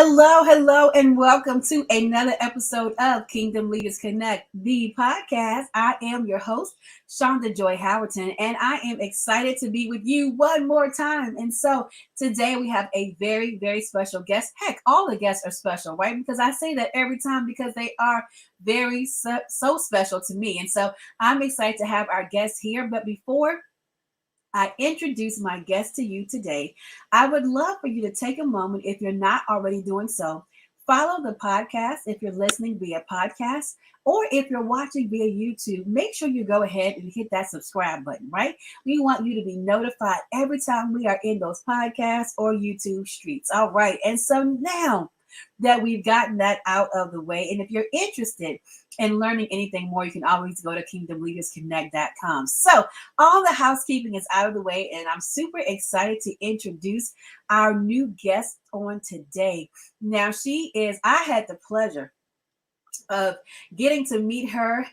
Hello, hello, and welcome to another episode of Kingdom Leaders Connect, the podcast. I am your host, Shonda Joy Howerton, and I am excited to be with you one more time. And so today we have a very, very special guest. Heck, all the guests are special, right? Because I say that every time because they are very so special to me. And so I'm excited to have our guests here. But before I introduce my guest to you today, I would love for you to take a moment, if you're not already doing so, follow the podcast if you're listening via podcast, or if you're watching via YouTube, make sure you go ahead and hit that subscribe button, right? We want you to be notified every time we are in those podcasts or YouTube streets. All right. And so now that we've gotten that out of the way, and if you're interested in learning anything more, you can always go to kingdomleadersconnect.com. So all the housekeeping is out of the way, and I'm super excited to introduce our new guest on today. Now, I had the pleasure of getting to meet her.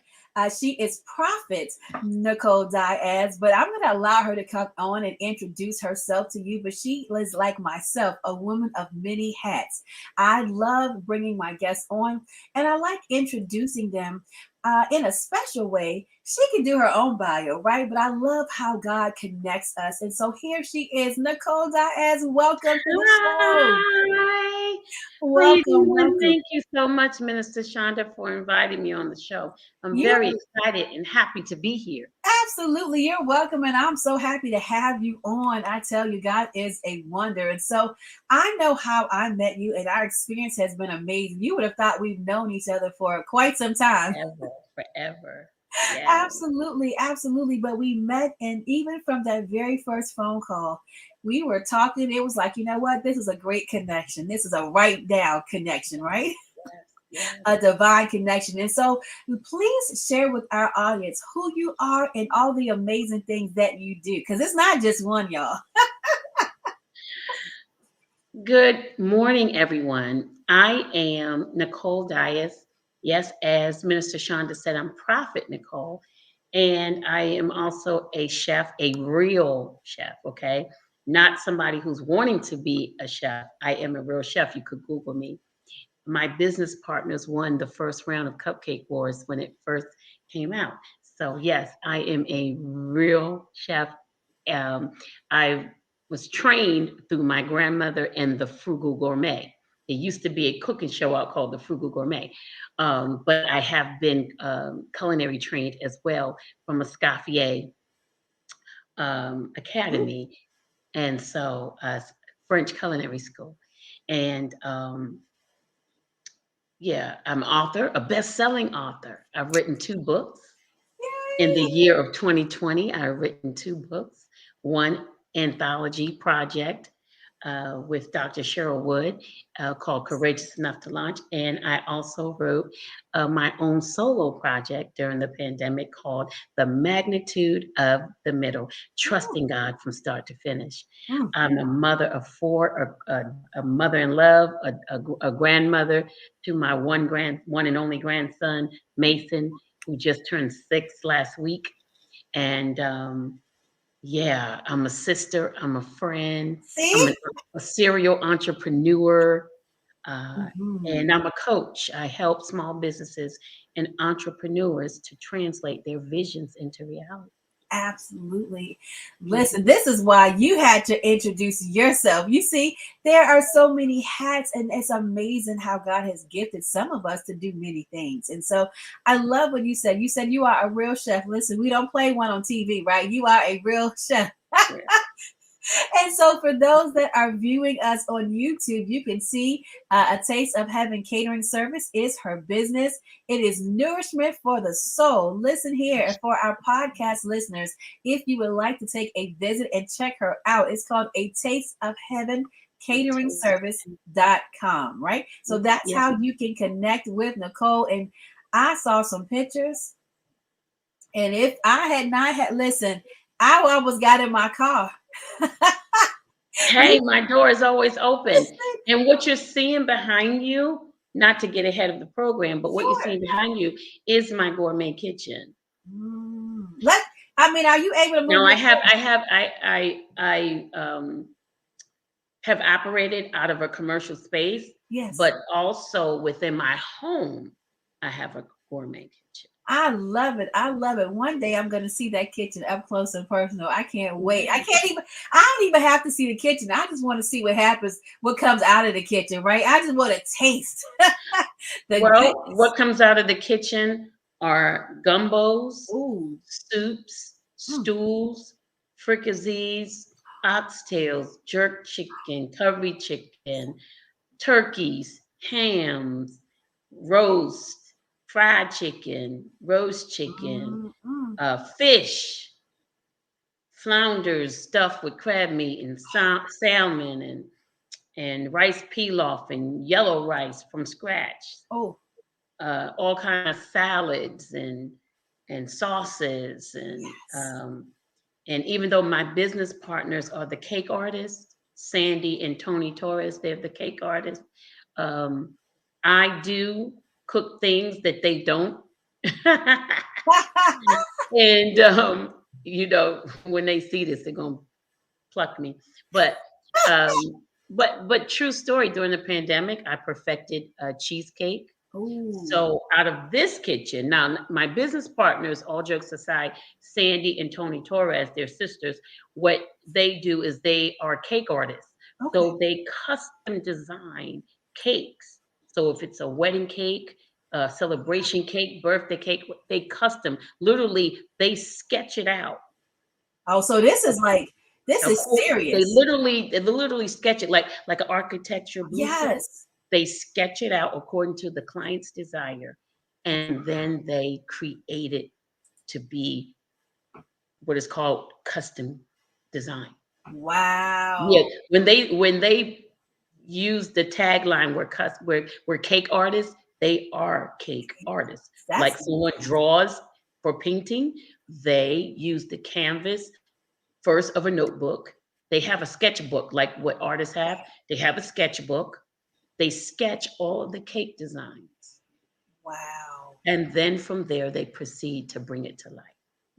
She is Prophet Nicole Dias, but I'm going to allow her to come on and introduce herself to you. But she is like myself, a woman of many hats. I love bringing my guests on, and I like introducing them in a special way. She can do her own bio, right? But I love how God connects us. And so here she is, Nicole Dias. Welcome to the show. Hi. Welcome, welcome. Thank you so much, Minister Shonda, for inviting me on the show. I'm very excited and happy to be here. Absolutely. You're welcome. And I'm so happy to have you on. I tell you, God is a wonder. And so I know how I met you, and our experience has been amazing. You would have thought we've known each other for quite some time. Forever. Yes. Absolutely. Absolutely. But we met, and even from that very first phone call, we were talking. It was like, you know what? This is a great connection. This is a right down connection, right? Yes. A divine connection. And so please share with our audience who you are and all the amazing things that you do, because it's not just one, y'all. Good morning, everyone. I am Nicole Dias. Yes, as Minister Shonda said, I'm Prophet Nicole. And I am also a chef, a real chef, okay? Not somebody who's wanting to be a chef. I am a real chef. You could Google me. My business partners won the first round of Cupcake Wars when it first came out. So yes, I am a real chef. I was trained through my grandmother and the Frugal Gourmet. It used to be a cooking show out called the Frugal Gourmet. But I have been culinary trained as well from Escoffier Academy, and so French culinary school. And yeah, I'm an author, a best-selling author. I've written 2 books. In the year of 2020, I've written 2 books, one anthology project with Dr. Cheryl Wood called Courageous Enough to Launch. And I also wrote my own solo project during the pandemic called The Magnitude of the Middle, Trusting God from Start to Finish. I'm a mother of 4, a mother in love, a grandmother to my one and only grandson, Mason, who just turned 6 last week. And yeah, I'm a sister, I'm a friend, I'm a serial entrepreneur, and I'm a coach. I help small businesses and entrepreneurs to translate their visions into reality. Absolutely. Listen, this is why you had to introduce yourself. You see, there are so many hats, and it's amazing how God has gifted some of us to do many things. And so I love what you said. You said you are a real chef. Listen, we don't play one on TV, right? You are a real chef. And so for those that are viewing us on YouTube, you can see A Taste of Heaven Catering Service is her business. It is nourishment for the soul. Listen here, for our podcast listeners, if you would like to take a visit and check her out, it's called A Taste of Heaven cateringservice.com, right? So that's how you can connect with Nicole. And I saw some pictures, and if I had not had, listen, I almost got in my car. Hey, my door is always open. And what you're seeing behind you, not to get ahead of the program, but what you're seeing behind you is my gourmet kitchen. I mean, are you able to move? No, I have operated out of a commercial space Yes. but also within my home, I have a gourmet kitchen. I love it. I love it. One day I'm gonna see that kitchen up close and personal. I can't wait. Yeah. I don't even have to see the kitchen. I just want to see what happens, what comes out of the kitchen, right? I just want to taste the Well, goodness. what comes out of the kitchen are gumbos, Ooh. soups, Mm. stews, fricassees, oxtails, jerk chicken, curry chicken, turkeys, hams, roast, fried chicken, roast chicken, Mm, mm. fish, flounders stuffed with crab meat and salmon and rice pilaf and yellow rice from scratch. Oh, All kind of salads and sauces yes. and even though my business partners are the cake artists, Sandy and Tony Torres, they're the cake artists. Um, I do cook things that they don't. And when they see this, they're gonna pluck me. But um, but true story. During the pandemic, I perfected a cheesecake. Ooh. So out of this kitchen, now my business partners, all jokes aside, Sandy and Tony Torres, their sisters, what they do is they are cake artists. Okay. So they custom design cakes. So if it's a wedding cake, a celebration cake, birthday cake, they custom, literally, they sketch it out. Oh, so this is serious. They literally sketch it like an architecture blueprint. Yes. They sketch it out according to the client's desire, and then they create it to be what is called custom design. Yeah, Wow. when they use the tagline, we're cake artists, they are cake artists. Like That's someone draws for painting, they use the canvas first of a notebook. They have a sketchbook like what artists have. They have a sketchbook. They sketch all of the cake designs. wow. And then from there, they proceed to bring it to life.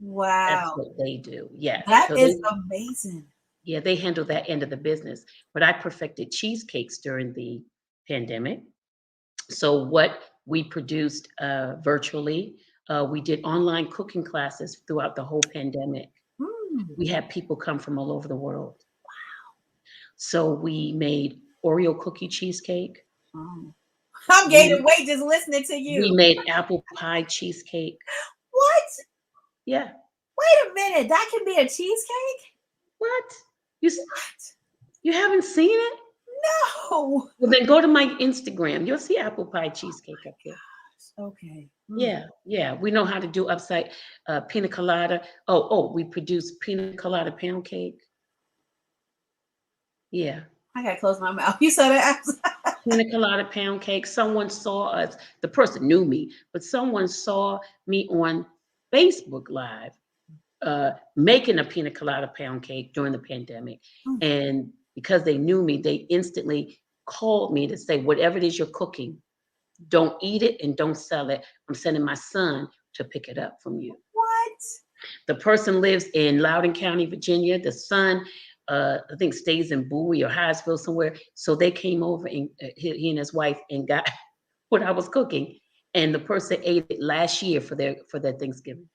That's Wow. what they do. Yeah. That So is amazing. they handle that end of the business. But I perfected cheesecakes during the pandemic. So what we produced virtually, we did online cooking classes throughout the whole pandemic. Mm. We had people come from all over the world. So we made Oreo cookie cheesecake. Oh. I'm gaining We weight just listening to we you. made apple pie cheesecake. What? Yeah. Wait a minute. That can be a cheesecake? What? You s- What? you haven't seen it? No. Well, then go to my Instagram. You'll see apple pie cheesecake up there. Okay. Mm. Yeah, yeah. We know how to do upside pina colada. We produce pina colada pound cake. Yeah. I gotta close my mouth. You said that. Pina colada pound cake. Someone saw us. The person knew me, but someone saw me on Facebook Live making a pina colada pound cake during the pandemic. Mm. And because they knew me, they instantly called me to say, whatever it is you're cooking, don't eat it and don't sell it. I'm sending my son to pick it up from you. What? The person lives in Loudoun County, Virginia. The son, I think, stays in Bowie or Hyattsville somewhere. So they came over and he and his wife and got what I was cooking. And the person ate it last year for their Thanksgiving.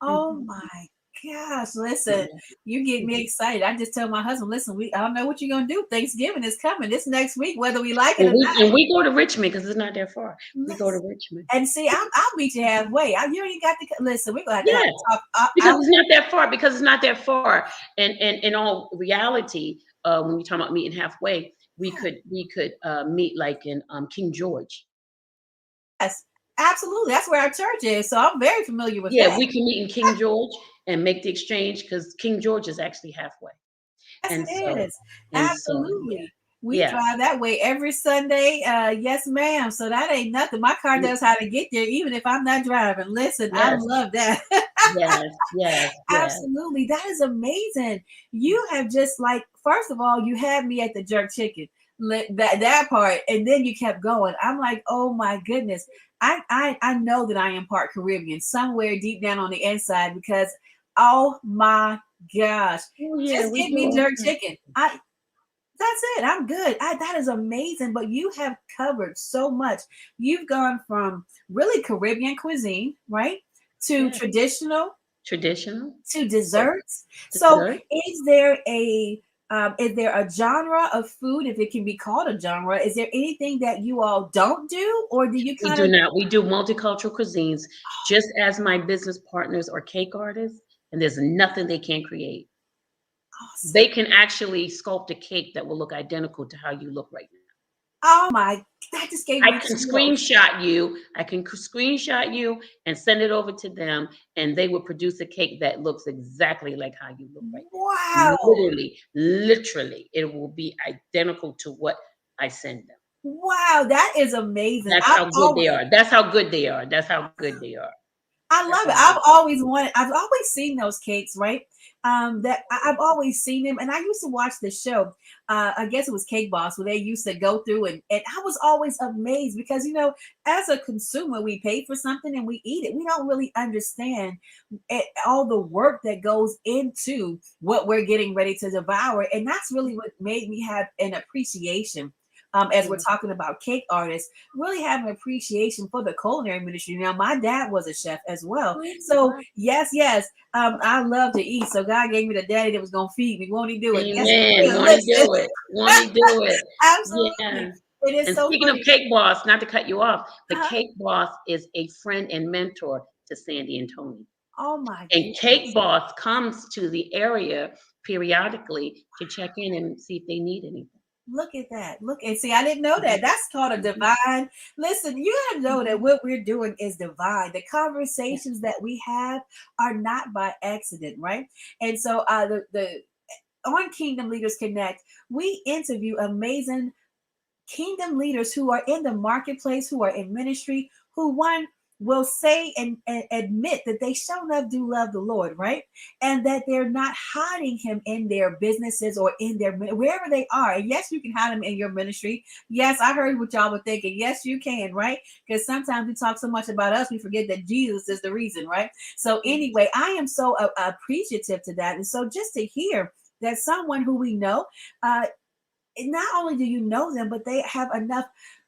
Oh Mhm. my gosh. Listen, Yeah. you get me Mhm. excited. I just tell my husband, listen, I don't know what you're gonna do. Thanksgiving is coming. This next week, whether we like it And or we go to Richmond because it's not that far. We go to not. Richmond. And see, I'll meet you halfway. You ain't got to listen. We're gonna have to have Yeah, a talk. because it's not that far. Because it's not that far. And in all reality, when you're talking about meeting halfway, we could meet like in King George. Yes, absolutely. That's where our church is. So I'm very familiar with Yeah, that. we can meet in King George and make the exchange because King George is actually halfway. Yes, And it so is. yeah, Absolutely. We yeah, drive that way every Sunday. Yes, ma'am. So that ain't nothing. My car y- knows how to get there, even if I'm not driving. Listen, I yes, love that. yes, yes, yes, Absolutely. That is amazing. You have just like, first of all, you had me at the jerk chicken. That part, and then you kept going. I'm like, oh my goodness. I know that I am part Caribbean somewhere deep down on the inside because oh my gosh. oh yeah, Just we get do me all jerk kinds. chicken. That's it. I'm good. That is amazing. But you have covered so much. You've gone from really Caribbean cuisine, right, to Yeah. traditional, Traditional. to Oh, desserts. So, dessert. is there a genre of food, if it can be called a genre? Is there anything that you all don't do, or do you We kind do of? not. We do multicultural cuisines, just as my business partners are cake artists, and there's nothing they can't create. Awesome. They can actually sculpt a cake that will look identical to how you look right now. Oh my, that just gave I me can chills. screenshot you. I can screenshot you and send it over to them, and they will produce a cake that looks exactly like how you look right now. Wow. Literally, literally, it will be identical to what I send them. Wow, that is amazing. That's how good they are. That's how good they are. That's how good they are. I That's love it. how good they are. I've always seen those cakes, right? I've always seen them. And I used to watch the show. I guess it was Cake Boss, where they used to go through, and I was always amazed because, as a consumer, we pay for something and we eat it. We don't really understand all the work that goes into what we're getting ready to devour. And that's really what made me have an appreciation. As we're Yeah. talking about cake artists, really have an appreciation for the culinary industry. Now, my dad was a chef as well. Oh, So, wow. yes, yes, I love to eat. So, God gave me the daddy that was going to feed me. Won't he do it? Yes, he Amen. will. Won't he Listen, do it? Won't he do it? absolutely. Yeah. It is And so speaking of funny. Cake Boss, not to cut you off, but Uh-huh. Cake Boss is a friend and mentor to Sandy and Tony. Oh, my And Cake goodness. Boss comes to the area periodically to check in and see if they need anything. Look at that. Look and see, I didn't know that. Mhm, That's called a mhm, divine. Listen, you gotta know that mhm. what we're doing is divine. The Yeah. conversations that we have are not by accident, right? And so the on Kingdom Leaders Connect, we interview amazing kingdom leaders who are in the marketplace, who are in ministry, who one will say and admit that they sure enough do love the Lord, right? And that they're not hiding him in their businesses or in their wherever they are. And yes, you can hide him in your ministry. Yes, I heard what y'all were thinking. Yes, you can, right? Because sometimes we talk so much about us, we forget that Jesus is the reason, right? So Yes. anyway, I am so appreciative to that. And so just to hear that someone who we know, uh, not only do you know them, but they have enough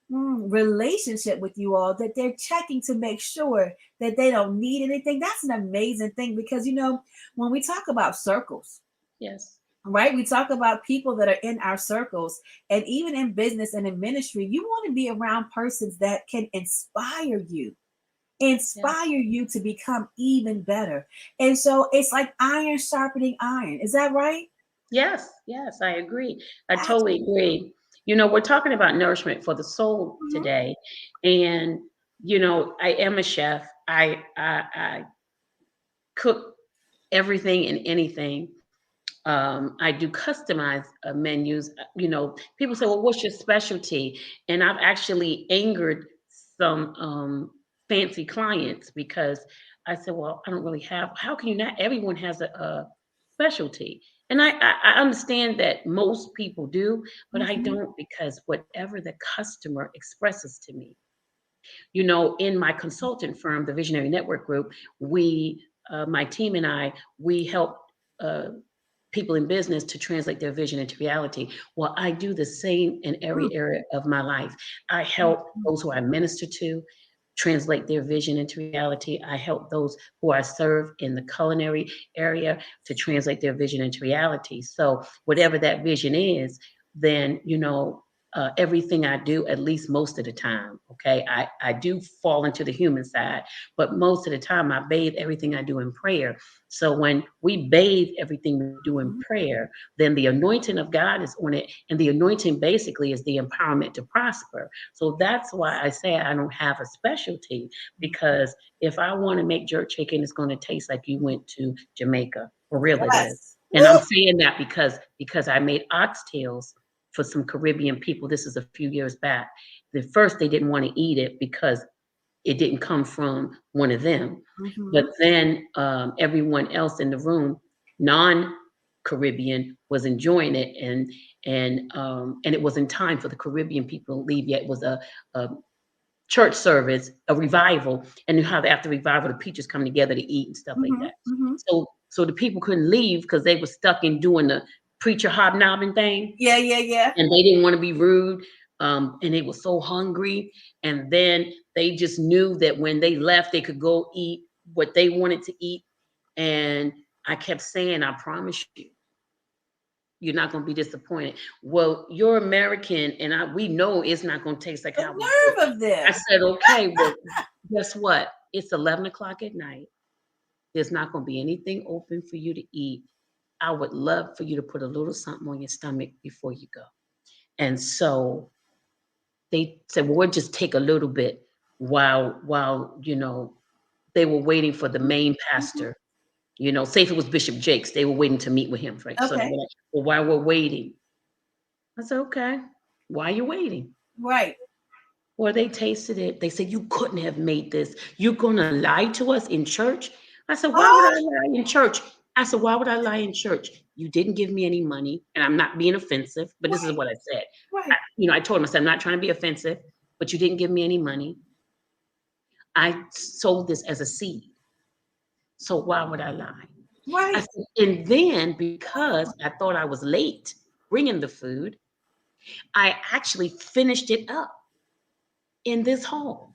relationship with you all that they're checking to make sure that they don't need anything. That's an amazing thing because, when we talk about circles, Yes. right? We talk about people that are in our circles, and even in business and in ministry, you want to be around persons that can Yes. inspire you to become even better. And so it's like iron sharpening iron. Is that right? Yes. Yes. I agree. I totally Absolutely. agree. We're talking about nourishment for the soul Mhm. today. And, I am a chef. I cook everything and anything. I do customized menus. People say, "Well, what's your specialty?" And I've actually angered some fancy clients because I said, "Well, I don't really have. How can you not? Everyone has a specialty." And I understand that most people do, but I Mhm. don't because whatever the customer expresses to me, in my consultant firm, the Visionary Network Group, my team and I, we help. Uh, People in business to translate their vision into reality. Well, I do the same in Mm, every area of my life. I mm, help mm. those who I minister to translate their vision into reality. I help those who I serve in the culinary area to translate their vision into reality. So, whatever that vision is, then, everything I do, at least most of the time, okay, I do fall into the human side, but most of the time I bathe everything I do in prayer. So when we bathe everything we do in Mhm. prayer, then the anointing of God is on it. And the anointing basically is the empowerment to prosper. So that's why I say I don't have a specialty, because if I want to make jerk chicken, it's going to taste like you went to Jamaica. For real it is. Yes. And Woo! I'm saying that because I made oxtails for some Caribbean people. This is a few years back. The first they didn't want to eat it because it didn't come from one of them. But Mhm. then everyone else in the room, non-Caribbean, was enjoying it, and it was in time for the Caribbean people to leave. Yet it was a church service, a revival, and how after revival the preachers come together to eat and stuff like Mhm. that. Mhm. So the people couldn't leave because they were stuck in doing preacher hobnobbing thing. Yeah, yeah, yeah. And they didn't want to be rude. And they were so hungry. And then they just knew that when they left, they could go eat what they wanted to eat. And I kept saying, I promise you, you're not going to be disappointed. Well, you're American, and we know it's not going to taste like The how we cook. nerve of them. I said, okay, well, guess what? It's 11 o'clock at night. There's not going to be anything open for you to eat. I would love for you to put a little something on your stomach before you go. And so they said, well, we'll just take a little bit while they were waiting for the main pastor. Say if it was Bishop Jakes, they were waiting to meet with him, right? So they were like, well, while we're waiting, I said, okay, why are you waiting? Right. Well, they tasted it. They said, you couldn't have made this. You're going to lie to us in church? I said, why would I lie in church? I said, why would I lie in church? You didn't give me any money, and I'm not being offensive, but this is what I said. Right. I told him, I said, I'm not trying to be offensive, but you didn't give me any money. I sold this as a seed. So why would I lie? Right. I said, and then because I thought I was late bringing the food, I actually finished it up in this home.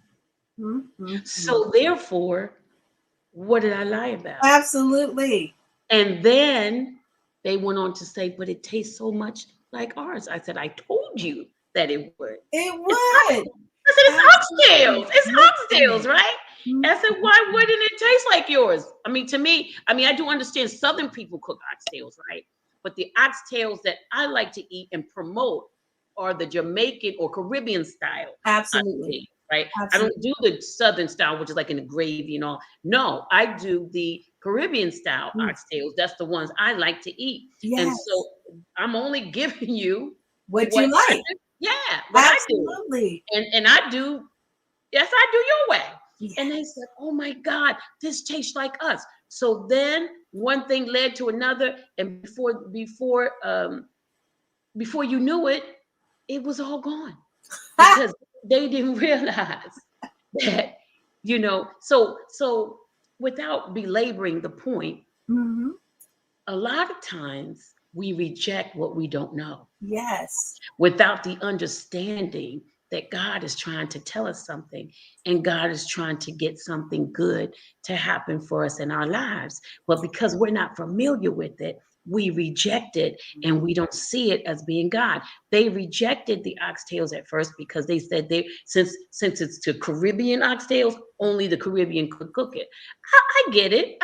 So therefore, what did I lie about? Absolutely. And then they went on to say, but it tastes so much like ours. I said, I told you that it would. It would. I said, it's oxtails. It's oxtails, right? I said, why wouldn't it taste like yours? I mean, to me, I do understand Southern people cook oxtails, right? But the oxtails that I like to eat and promote are the Jamaican or Caribbean style. Absolutely. Oxtails, right? Absolutely. I don't do the Southern style, which is like in the gravy and all. No, I do the Caribbean style oxtails. That's the ones I like to eat. Yes. And so I'm only giving you what you like. Yeah, absolutely. I do. And I do, yes, I do your way. Yes. And they said, oh my God, this tastes like us. So then one thing led to another. And before you knew it, it was all gone. Because they didn't realize that, so without belaboring the point, a lot of times we reject what we don't know. Yes. Without the understanding that God is trying to tell us something, and God is trying to get something good to happen for us in our lives. But because we're not familiar with it, we reject it, and we don't see it as being God. They rejected the oxtails at first because they said since it's to Caribbean oxtails, only the Caribbean could cook it. I get it.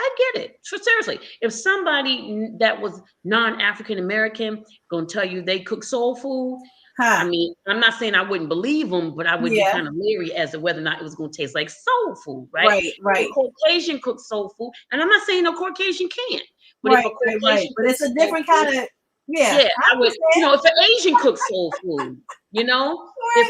So seriously, if somebody that was non-African American gonna tell you they cook soul food, I mean, I'm not saying I wouldn't believe them, but I would be kind of leery as to whether or not it was going to taste like soul food, right? Right. A Caucasian cooks soul food, and I'm not saying no Caucasian can't, but if a Caucasian but it's a different kind of I would, if an Asian cooks soul food, if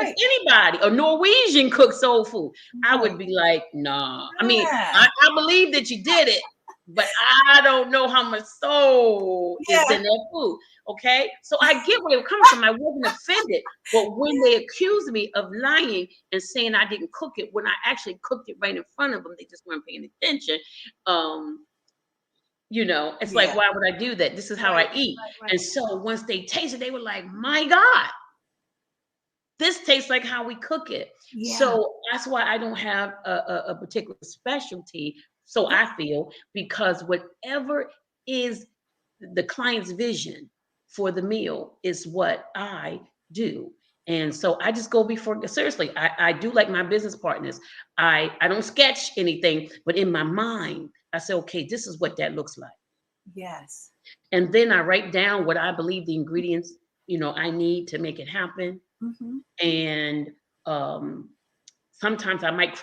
anybody, a Norwegian cooks soul food, I would be like, nah. I mean, I believe that you did it, but I don't know how much soul is in that food. Okay, so I get where it comes from. I wasn't offended, but when they accused me of lying and saying I didn't cook it when I actually cooked it right in front of them, they just weren't paying attention. It's like, why would I do that? This is how I eat. And so once they tasted, they were like, my God, this tastes like how we cook it. So that's why I don't have a particular specialty. So I feel, because whatever is the client's vision for the meal is what I do. And so I just go before, seriously, I do like my business partners. I don't sketch anything, but in my mind, I say, okay, this is what that looks like. Yes. And then I write down what I believe the ingredients, I need to make it happen. And sometimes I might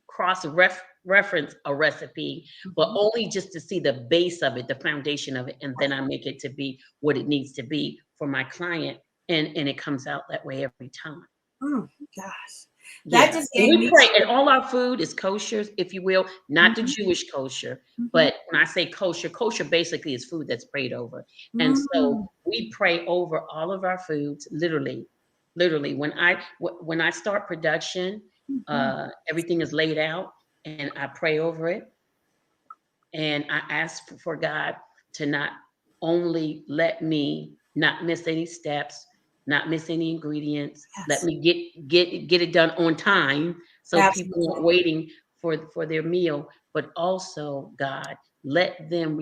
cross-reference a recipe, but only just to see the base of it, the foundation of it, and then I make it to be what it needs to be for my client, and it comes out that way every time. Oh gosh, that just gave me. Pray, and all our food is kosher, if you will, not the Jewish kosher, but when I say kosher, kosher basically is food that's prayed over, and so we pray over all of our foods, literally. When I start production, everything is laid out, and I pray over it, and I ask for God to not only let me not miss any steps, not miss any ingredients. Let Yes, me get it done on time, so people absolutely. aren't waiting for their meal. But also, God, let them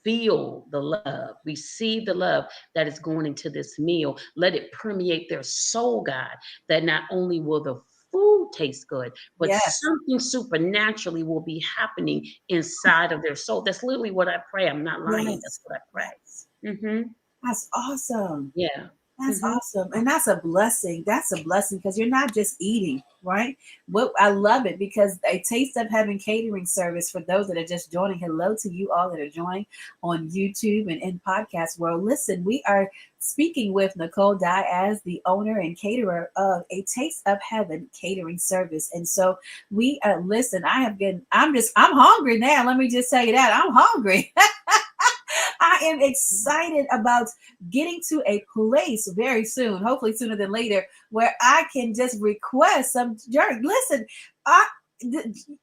feel the love, receive the love that is going into this meal. Let it permeate their soul, God, that not only will the food taste good, but Yes, something supernaturally will be happening inside of their soul. That's literally what I pray. I'm not lying. That's yes, what I yes. pray. That's awesome. Yeah. That's hmm awesome. And that's a blessing. That's a blessing because you're not just eating, right? What I love it because a taste of heaven catering service for those that are just joining. Hello to you all that are joining on YouTube and in podcast world. Listen, we are speaking with Nicole Dias, the owner and caterer of a Taste of Heaven catering service. And so we listen, I'm hungry now. Let me just tell you that. I'm hungry. I am excited about getting to a place very soon, hopefully sooner than later, where I can just request some jerk. Listen, I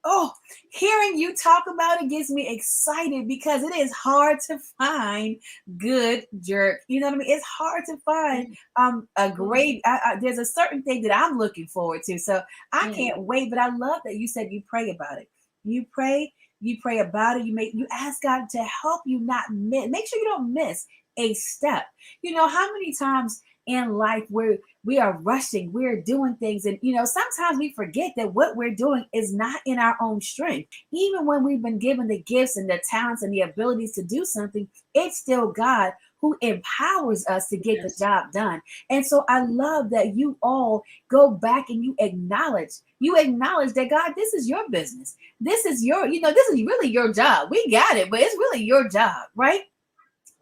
oh, hearing you talk about it gets me excited because it is hard to find good jerk. You know what I mean? It's hard to find a Yeah. great. There's a certain thing that I'm looking forward to, so I Yeah. can't wait. But I love that you said you pray about it. You pray about it. You ask God to help you not miss. Make sure you don't miss a step. You know how many times in life where we are rushing, we're doing things, and sometimes we forget that what we're doing is not in our own strength. Even when we've been given the gifts and the talents and the abilities to do something, it's still God who empowers us to get the Yes. job done. And so I love that you all go back and you acknowledge that God, this is your business. This is this is really your job. We got it, but it's really your job, right?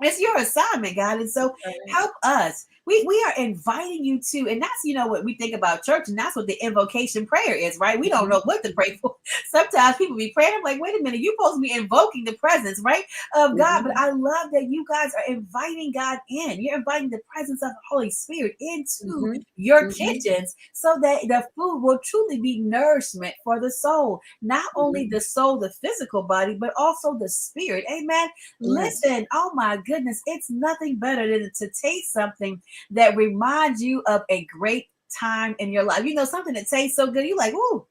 It's your assignment, God. And so Right. help us. We are inviting you to, and that's what we think about church, and that's what the invocation prayer is, right? We don't Mhm. know what to pray for. Sometimes people be praying. I'm like, wait a minute, you're supposed to be invoking the presence, right? Of God. But Mhm. I love that you guys are inviting God in. You're inviting the presence of the Holy Spirit into Mhm. your Mhm. kitchens so that the food will truly be nourishment for the soul. Not only Mhm. the soul, the physical body, but also the spirit. Amen. Yes. Listen, oh my goodness, it's nothing better than to taste something that reminds you of a great time in your life. Something that tastes so good. You're like, ooh,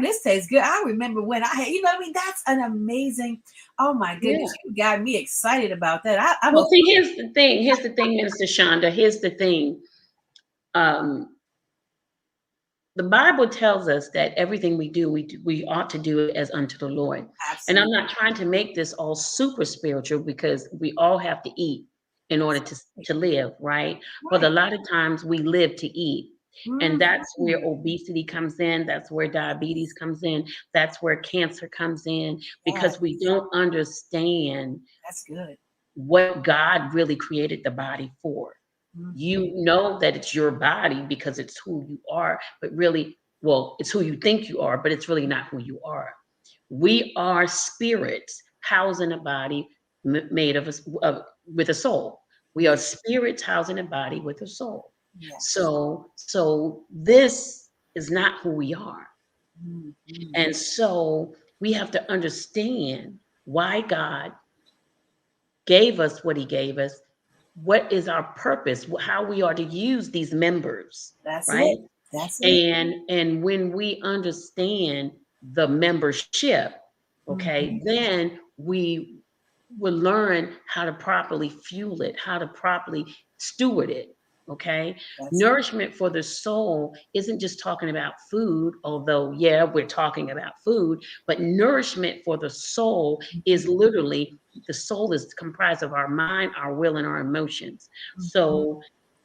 this tastes good. I remember when I had, what I mean? That's an amazing, oh my Yeah. goodness, you got me excited about that. I'm Well, a see, here's the thing. Here's the thing, Minister Shonda. Here's the thing. Um, the Bible tells us that everything we ought to do it as unto the Lord. And I'm absolutely not trying to make this all super spiritual because we all have to eat in order to live, right? But a right. lot of times we live to eat. And that's where Mhm. obesity comes in. That's where diabetes comes in. That's where cancer comes in Yes, because we don't understand that's good. what God really created the body for. Mhm. You know that it's your body because it's who you are, but really, well, it's who you think you are, but it's really not who you are. We are spirits housed in a body made with a soul. We are Yeah, spirits housed in a body with a soul. yes. So this is not who we are. Mhm. And so we have to understand why God gave us what he gave us, what is our purpose, how we are to use these members, That's right? it. That's it. And when we understand the membership, okay, Mhm. then we will learn how to properly fuel it, how to properly steward it. Okay. That's it. Nourishment for the soul isn't just talking about food, although, yeah, we're talking about food, but nourishment for the soul is literally the soul is comprised of our mind, our will, and our emotions. Mhm. So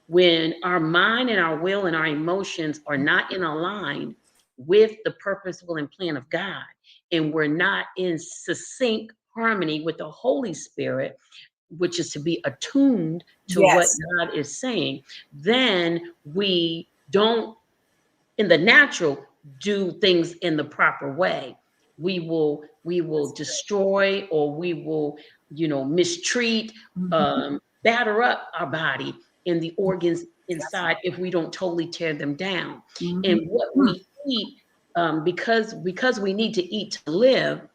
when our mind and our will and our emotions are not in align with the purpose, will, and plan of God, and we're not in succinct harmony with the Holy Spirit, which is to be attuned to what Yes. God is saying, then we don't, in the natural, do things in the proper way. We will destroy, or we will, mistreat, Mhm. batter up our body and the organs That's inside if we don't totally tear them down. mhm. And what we eat, because we need to eat to live,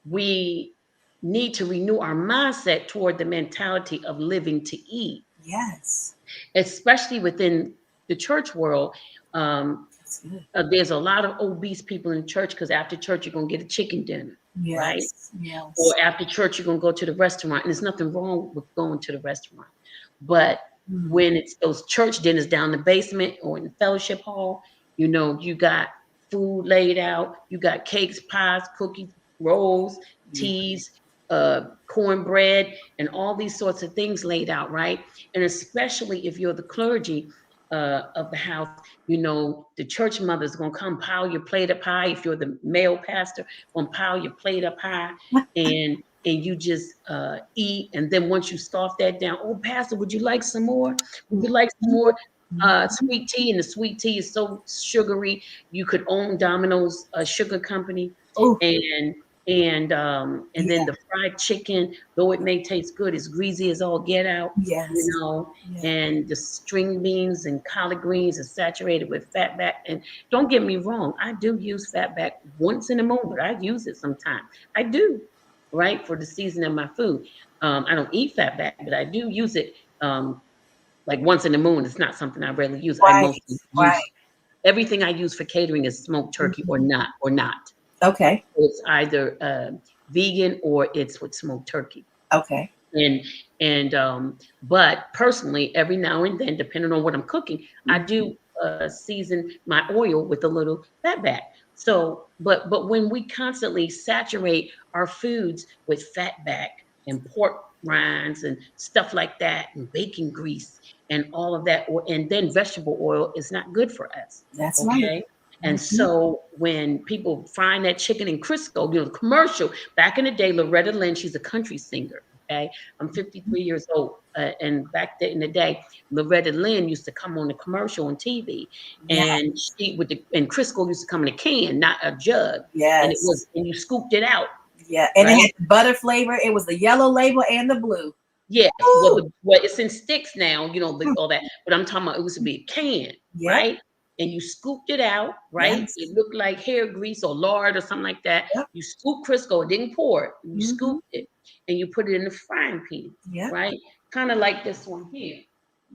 we need to renew our mindset toward the mentality of living to eat, Yes. especially within the church world. That's good. There's a lot of obese people in church because after church you're gonna get a chicken dinner, right? Yes. Yes. Or after church you're gonna go to the restaurant, and there's nothing wrong with going to the restaurant, but Mm. when it's those church dinners down the basement or in the fellowship hall, you got food laid out, you got cakes, pies, cookies, rolls, Yeah. teas, cornbread, and all these sorts of things laid out, right? And especially if you're the clergy of the house, the church mother's gonna come pile your plate up high. If you're the male pastor, gonna pile your plate up high, and you just eat. And then once you scarf that down, oh, pastor, would you like some more? Would you like some more Mhm. sweet tea? And the sweet tea is so sugary. You could own Domino's sugar company, Oh, and and then yeah. the fried chicken, though it may taste good, it's greasy as all get out, you Yes. know. Yeah. And the string beans and collard greens are saturated with fat back. And don't get me wrong, I do use fat back once in a moment. I use it sometimes. I do, right, for the season of my food. I don't eat fat back, but I do use it like once in a moon. It's not something I rarely use. I Right. mostly use Right. everything I use for catering is smoked turkey or Mhm. not. Okay. It's either vegan or it's with smoked turkey. Okay. And but personally, every now and then, depending on what I'm cooking, I Mhm. do season my oil with a little fat back. So, but when we constantly saturate our foods with fat back and pork rinds and stuff like that, and bacon grease and all of that, and then vegetable oil is not good for us. That's right. Okay. And Mhm. so when people frying that chicken in Crisco, the commercial back in the day, Loretta Lynn, she's a country singer. Okay. I'm 53 years old. And back then in the day, Loretta Lynn used to come on the commercial on TV, and Yes. and Crisco used to come in a can, not a jug. Yes. And you scooped it out, Yeah. And it right? had the butter flavor. It was the yellow label and the blue. Yes. Well, Ooh. it's in sticks now, Mm. all that. But I'm talking about it used to be a can, Yep. right? And you scooped it out, right? It Yes. looked like hair grease or lard or something like that. Yep. You scoop Crisco, it didn't pour it. You Mhm. scooped it and you put it in the frying pan, Yep. right? Kind of like this one here.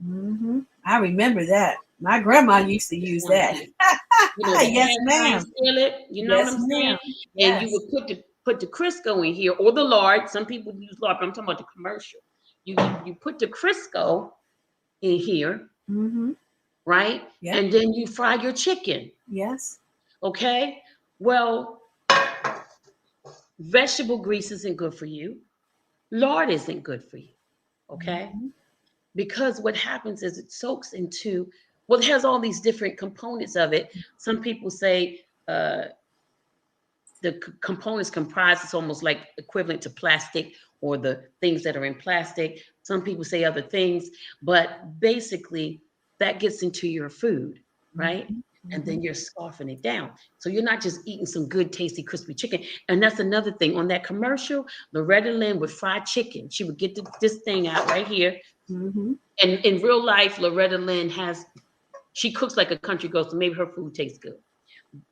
Mhm. I remember that. My grandma used to This use one that. here. The Yes, cast iron ma'am. skillet, you know what Yes, I'm saying? ma'am. And you Yes. would put the Crisco in here or the lard. Some people use lard, but I'm talking about the commercial. You put the Crisco in here, Mhm. right? Yep. And then you fry your chicken, Yes. okay? Well, vegetable grease isn't good for you. Lard isn't good for you, okay? Mhm. Because what happens is it soaks into, well, it has all these different components of it. Some people say the components comprise it's almost like equivalent to plastic or the things that are in plastic. Some people say other things, but basically that gets into your food, right? Mhm. And Mhm. then you're scarfing it down. So you're not just eating some good, tasty, crispy chicken. And that's another thing. On that commercial, Loretta Lynn would fry chicken. She would get this thing out right here. Mhm. And in real life, Loretta Lynn she cooks like a country girl, so maybe her food tastes good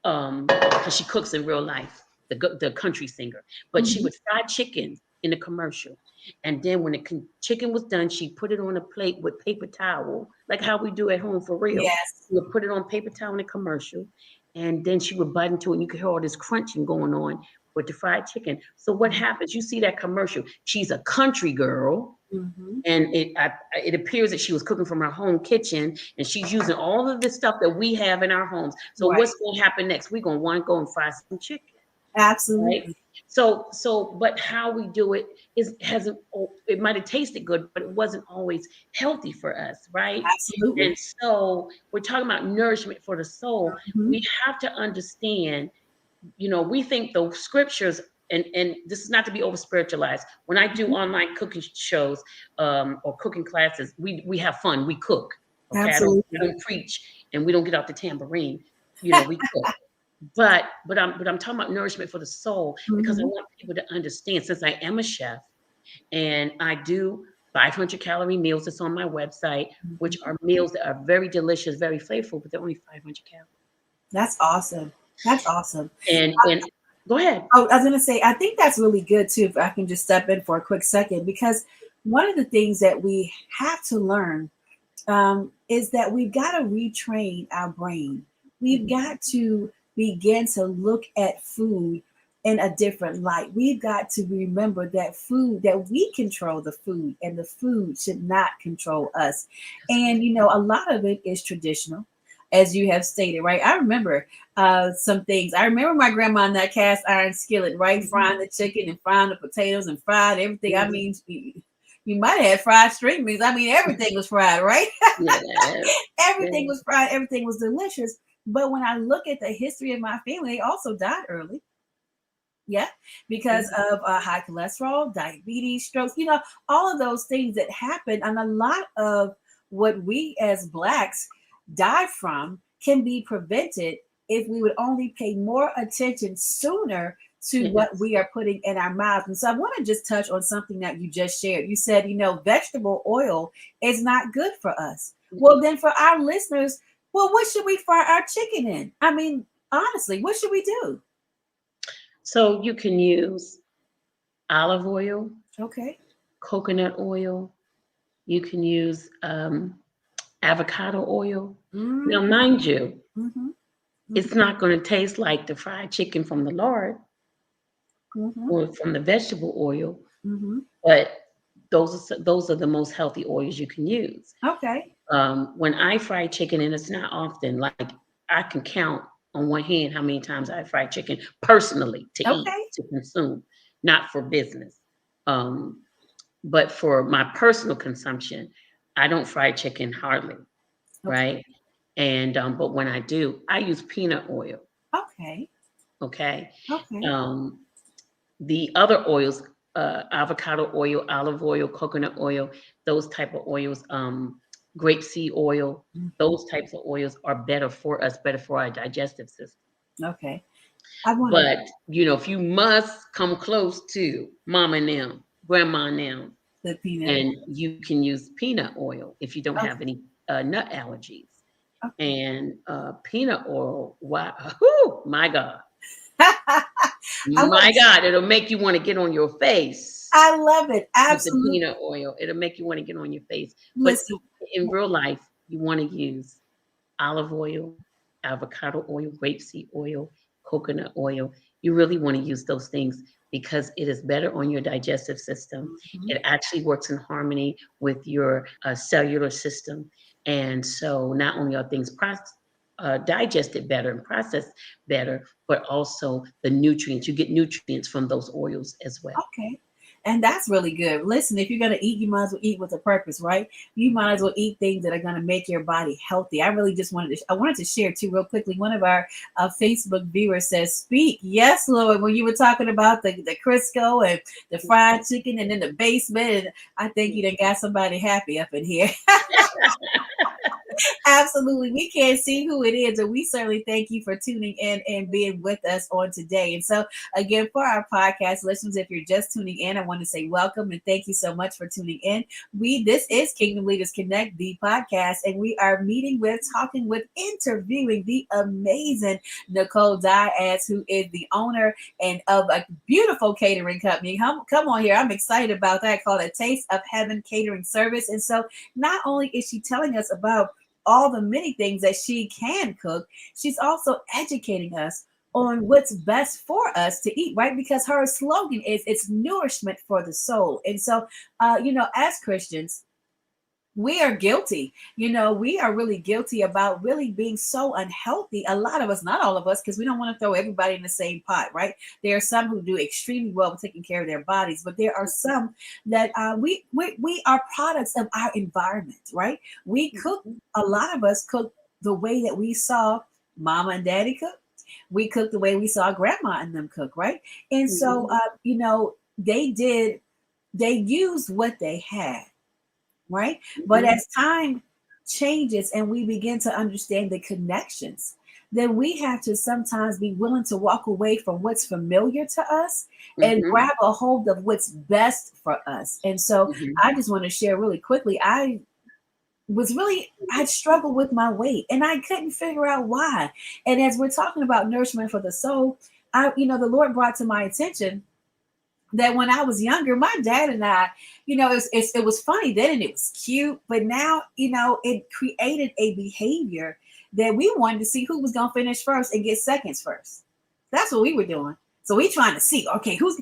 because she cooks in real life, the country singer. But she Mhm. would fry chicken in the commercial, and then when the chicken was done, she put it on a plate with paper towel, like how we do at home for real. Yes. She would put it on paper towel in the commercial, and then she would bite into it, and you could hear all this crunching going on with the fried chicken. So what happens? You see that commercial? She's a country girl Mhm. and it appears that she was cooking from her home kitchen and she's using all of this stuff that we have in our homes. So Right. what's going to happen next? We're going to want to go and fry some chicken, right? Absolutely. But how we do it is hasn't it might have tasted good, but it wasn't always healthy for us, right? And Absolutely. so we're talking about nourishment for the soul. Mhm. We have to understand, we think the scriptures, and this is not to be over spiritualized. When I do Mhm. online cooking shows or cooking classes, we have fun. We cook. Okay, I Absolutely. don't preach, and we don't get out the tambourine. We cook. But I'm talking about nourishment for the soul because I Mhm. want people to understand. Since I am a chef and I do 500-calorie meals, that's on my website, which Mhm. are meals that are very delicious, very flavorful, but they're only 500 calories. That's awesome. That's awesome. And Go ahead. Oh, I was going to say, I think that's really good too. If I can just step in for a quick second, because one of the things that we have to learn is that we've got to retrain our brain. We've got to begin to look at food in a different light. We've got to remember that food, that we control the food, and the food should not control us. That's And, right. you know, a lot of it is traditional, as you have stated, right? I remember some things. I remember my grandma in that cast iron skillet, right? Mhm. Frying the chicken and frying the potatoes and fried everything. I Mhm. mean, you might have had fried string beans. I mean, everything was fried, right? Yes. Everything Yes. was fried, everything was delicious. But when I look at the history of my family, they also died early. Yeah, because Mhm. of high cholesterol, diabetes, strokes, you know, all of those things that happen. And a lot of what we as Blacks die from can be prevented if we would only pay more attention sooner to what Yes. we are putting in our mouths. And so I want to just touch on something that you just shared. You said, you know, vegetable oil is not good for us. Well, Mm-mm. then for our listeners, well, what should we fry our chicken in? I mean, honestly, what should we do? So you can use olive oil, Okay. coconut oil. You can use avocado oil. Now, Mm-hmm. mind you, Mm-hmm. it's not going to taste like the fried chicken from the lard Mm-hmm. or from the vegetable oil, Mm-hmm. but those are the most healthy oils you can use. Okay. When I fry chicken, and it's not often, like I can count on one hand how many times I fry chicken personally to eat, Okay. to consume, not for business. Um, but for my personal consumption, I don't fry chicken hardly, Okay. right? And but when I do, I use peanut oil. Okay. Okay. Okay. Um, the other oils, avocado oil, olive oil, coconut oil, those type of oils, grapeseed oil, Mhm. those types of oils are better for us, better for our digestive system. Okay. I want to But if you must come close to mama and them, grandma and them, the peanut and oil. you can use peanut oil if you don't Okay. have any nut allergies. Okay. And peanut oil, wow, whew, I want my God, it'll make you want to get on your face I love it. with the Absolutely. peanut oil. It'll make you want to get on your face. But Listen. in real life, you want to use olive oil, avocado oil, rapeseed oil, coconut oil. You really want to use those things because it is better on your digestive system. Mhm. It actually works in harmony with your cellular system. And so not only are things digested better and processed better, but also the nutrients. You get nutrients from those oils as well. Okay. And that's really good. Listen, if you're going to eat, you might as well eat with a purpose, right? You might as well eat things that are going to make your body healthy. I really just I wanted to share too, real quickly. One of our Facebook viewers says, "Speak, yes, Lord." When you were talking about the Crisco and the fried chicken, and in the basement, and I think you done got somebody happy up in here. Absolutely. We can't see who it is, and we certainly thank you for tuning in and being with us on today. And so, again, for our podcast listeners, if you're just tuning in, I want to say welcome and thank you so much for tuning in. This is Kingdom Leaders Connect, the podcast, and we are meeting with, talking with, interviewing the amazing Nicole Dias, who is the owner and of a beautiful catering company. Come on here. I'm excited about that, called A Taste of Heaven Catering Service. And so, not only is she telling us about all the many things that she can cook, she's also educating us on what's best for us to eat, right? Because her slogan is it's nourishment for the soul. And so, as Christians, we are guilty. We are really guilty about really being so unhealthy. A lot of us, not all of us, because we don't want to throw everybody in the same pot, right? There are some who do extremely well with taking care of their bodies, but there are some that we are products of our environment, right? We cook. A lot of us cook the way that we saw mama and daddy cook. We cook the way we saw grandma and them cook, right? And so, Mhm. they did. They used what they had, right? But Mhm. as time changes and we begin to understand the connections, then we have to sometimes be willing to walk away from what's familiar to us and Mhm. grab a hold of what's best for us. And so Mhm. I just want to share really quickly. I struggled with my weight and I couldn't figure out why. And as we're talking about nourishment for the soul, the Lord brought to my attention that when I was younger, my dad and I, it was funny then and it was cute, but now, it created a behavior that we wanted to see who was going to finish first and get seconds first. That's what we were doing. So we trying to see, okay, who's,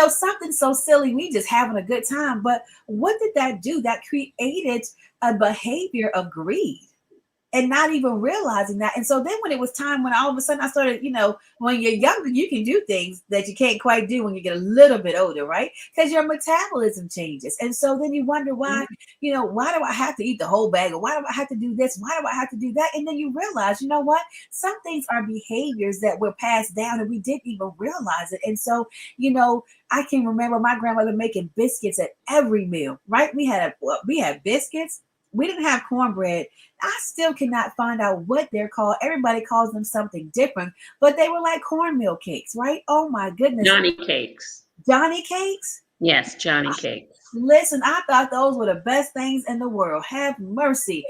something so silly. We just having a good time. But what did that do? That created a behavior of greed and not even realizing that. And so then when it was time, when all of a sudden I started, when you're younger, you can do things that you can't quite do when you get a little bit older, right? Because your metabolism changes. And so then you wonder why, why do I have to eat the whole bag? Or why do I have to do this? Why do I have to do that? And then you realize, you know what? Some things are behaviors that were passed down and we didn't even realize it. And so, I can remember my grandmother making biscuits at every meal, right? We had biscuits. We didn't have cornbread. I still cannot find out what they're called. Everybody calls them something different, but they were like cornmeal cakes, right? Oh my goodness. Johnny cakes. Johnny cakes? Yes, Johnny cakes. Listen, I thought those were the best things in the world. Have mercy.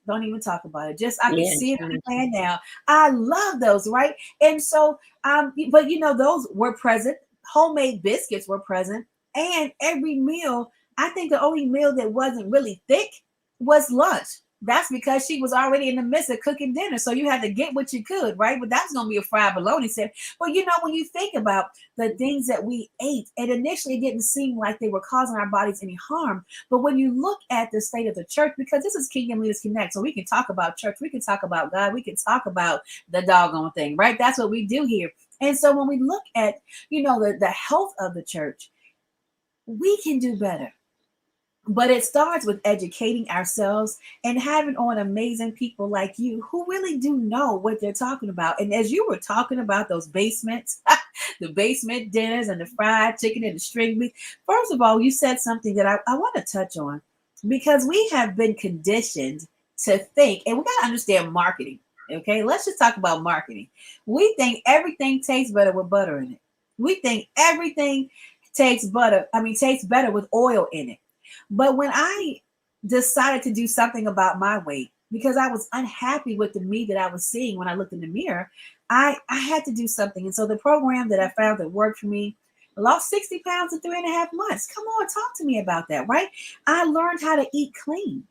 Don't even talk about it. Just I can see it playing now. I love those, right? And so, but those were present. Homemade biscuits were present, and every meal. I think the only meal that wasn't really thick was lunch. That's because she was already in the midst of cooking dinner. So you had to get what you could, right? But that's going to be a fried bologna set. But when you think about the things that we ate, and initially it didn't seem like they were causing our bodies any harm. But when you look at the state of the church, because this is Kingdom Leaders Connect, so we can talk about church, we can talk about God, we can talk about the doggone thing, right? That's what we do here. And so when we look at, the health of the church, we can do better. But it starts with educating ourselves and having on amazing people like you who really do know what they're talking about. And as you were talking about those basements, the basement dinners and the fried chicken and the string beef, first of all, you said something that I want to touch on because we have been conditioned to think, and we got to understand marketing. Okay, let's just talk about marketing. We think everything tastes better with butter in it. We think everything tastes better with oil in it. But when I decided to do something about my weight, because I was unhappy with the me that I was seeing when I looked in the mirror, I had to do something. And so the program that I found that worked for me, I lost 60 pounds in 3.5 months. Come on, talk to me about that, right? I learned how to eat clean.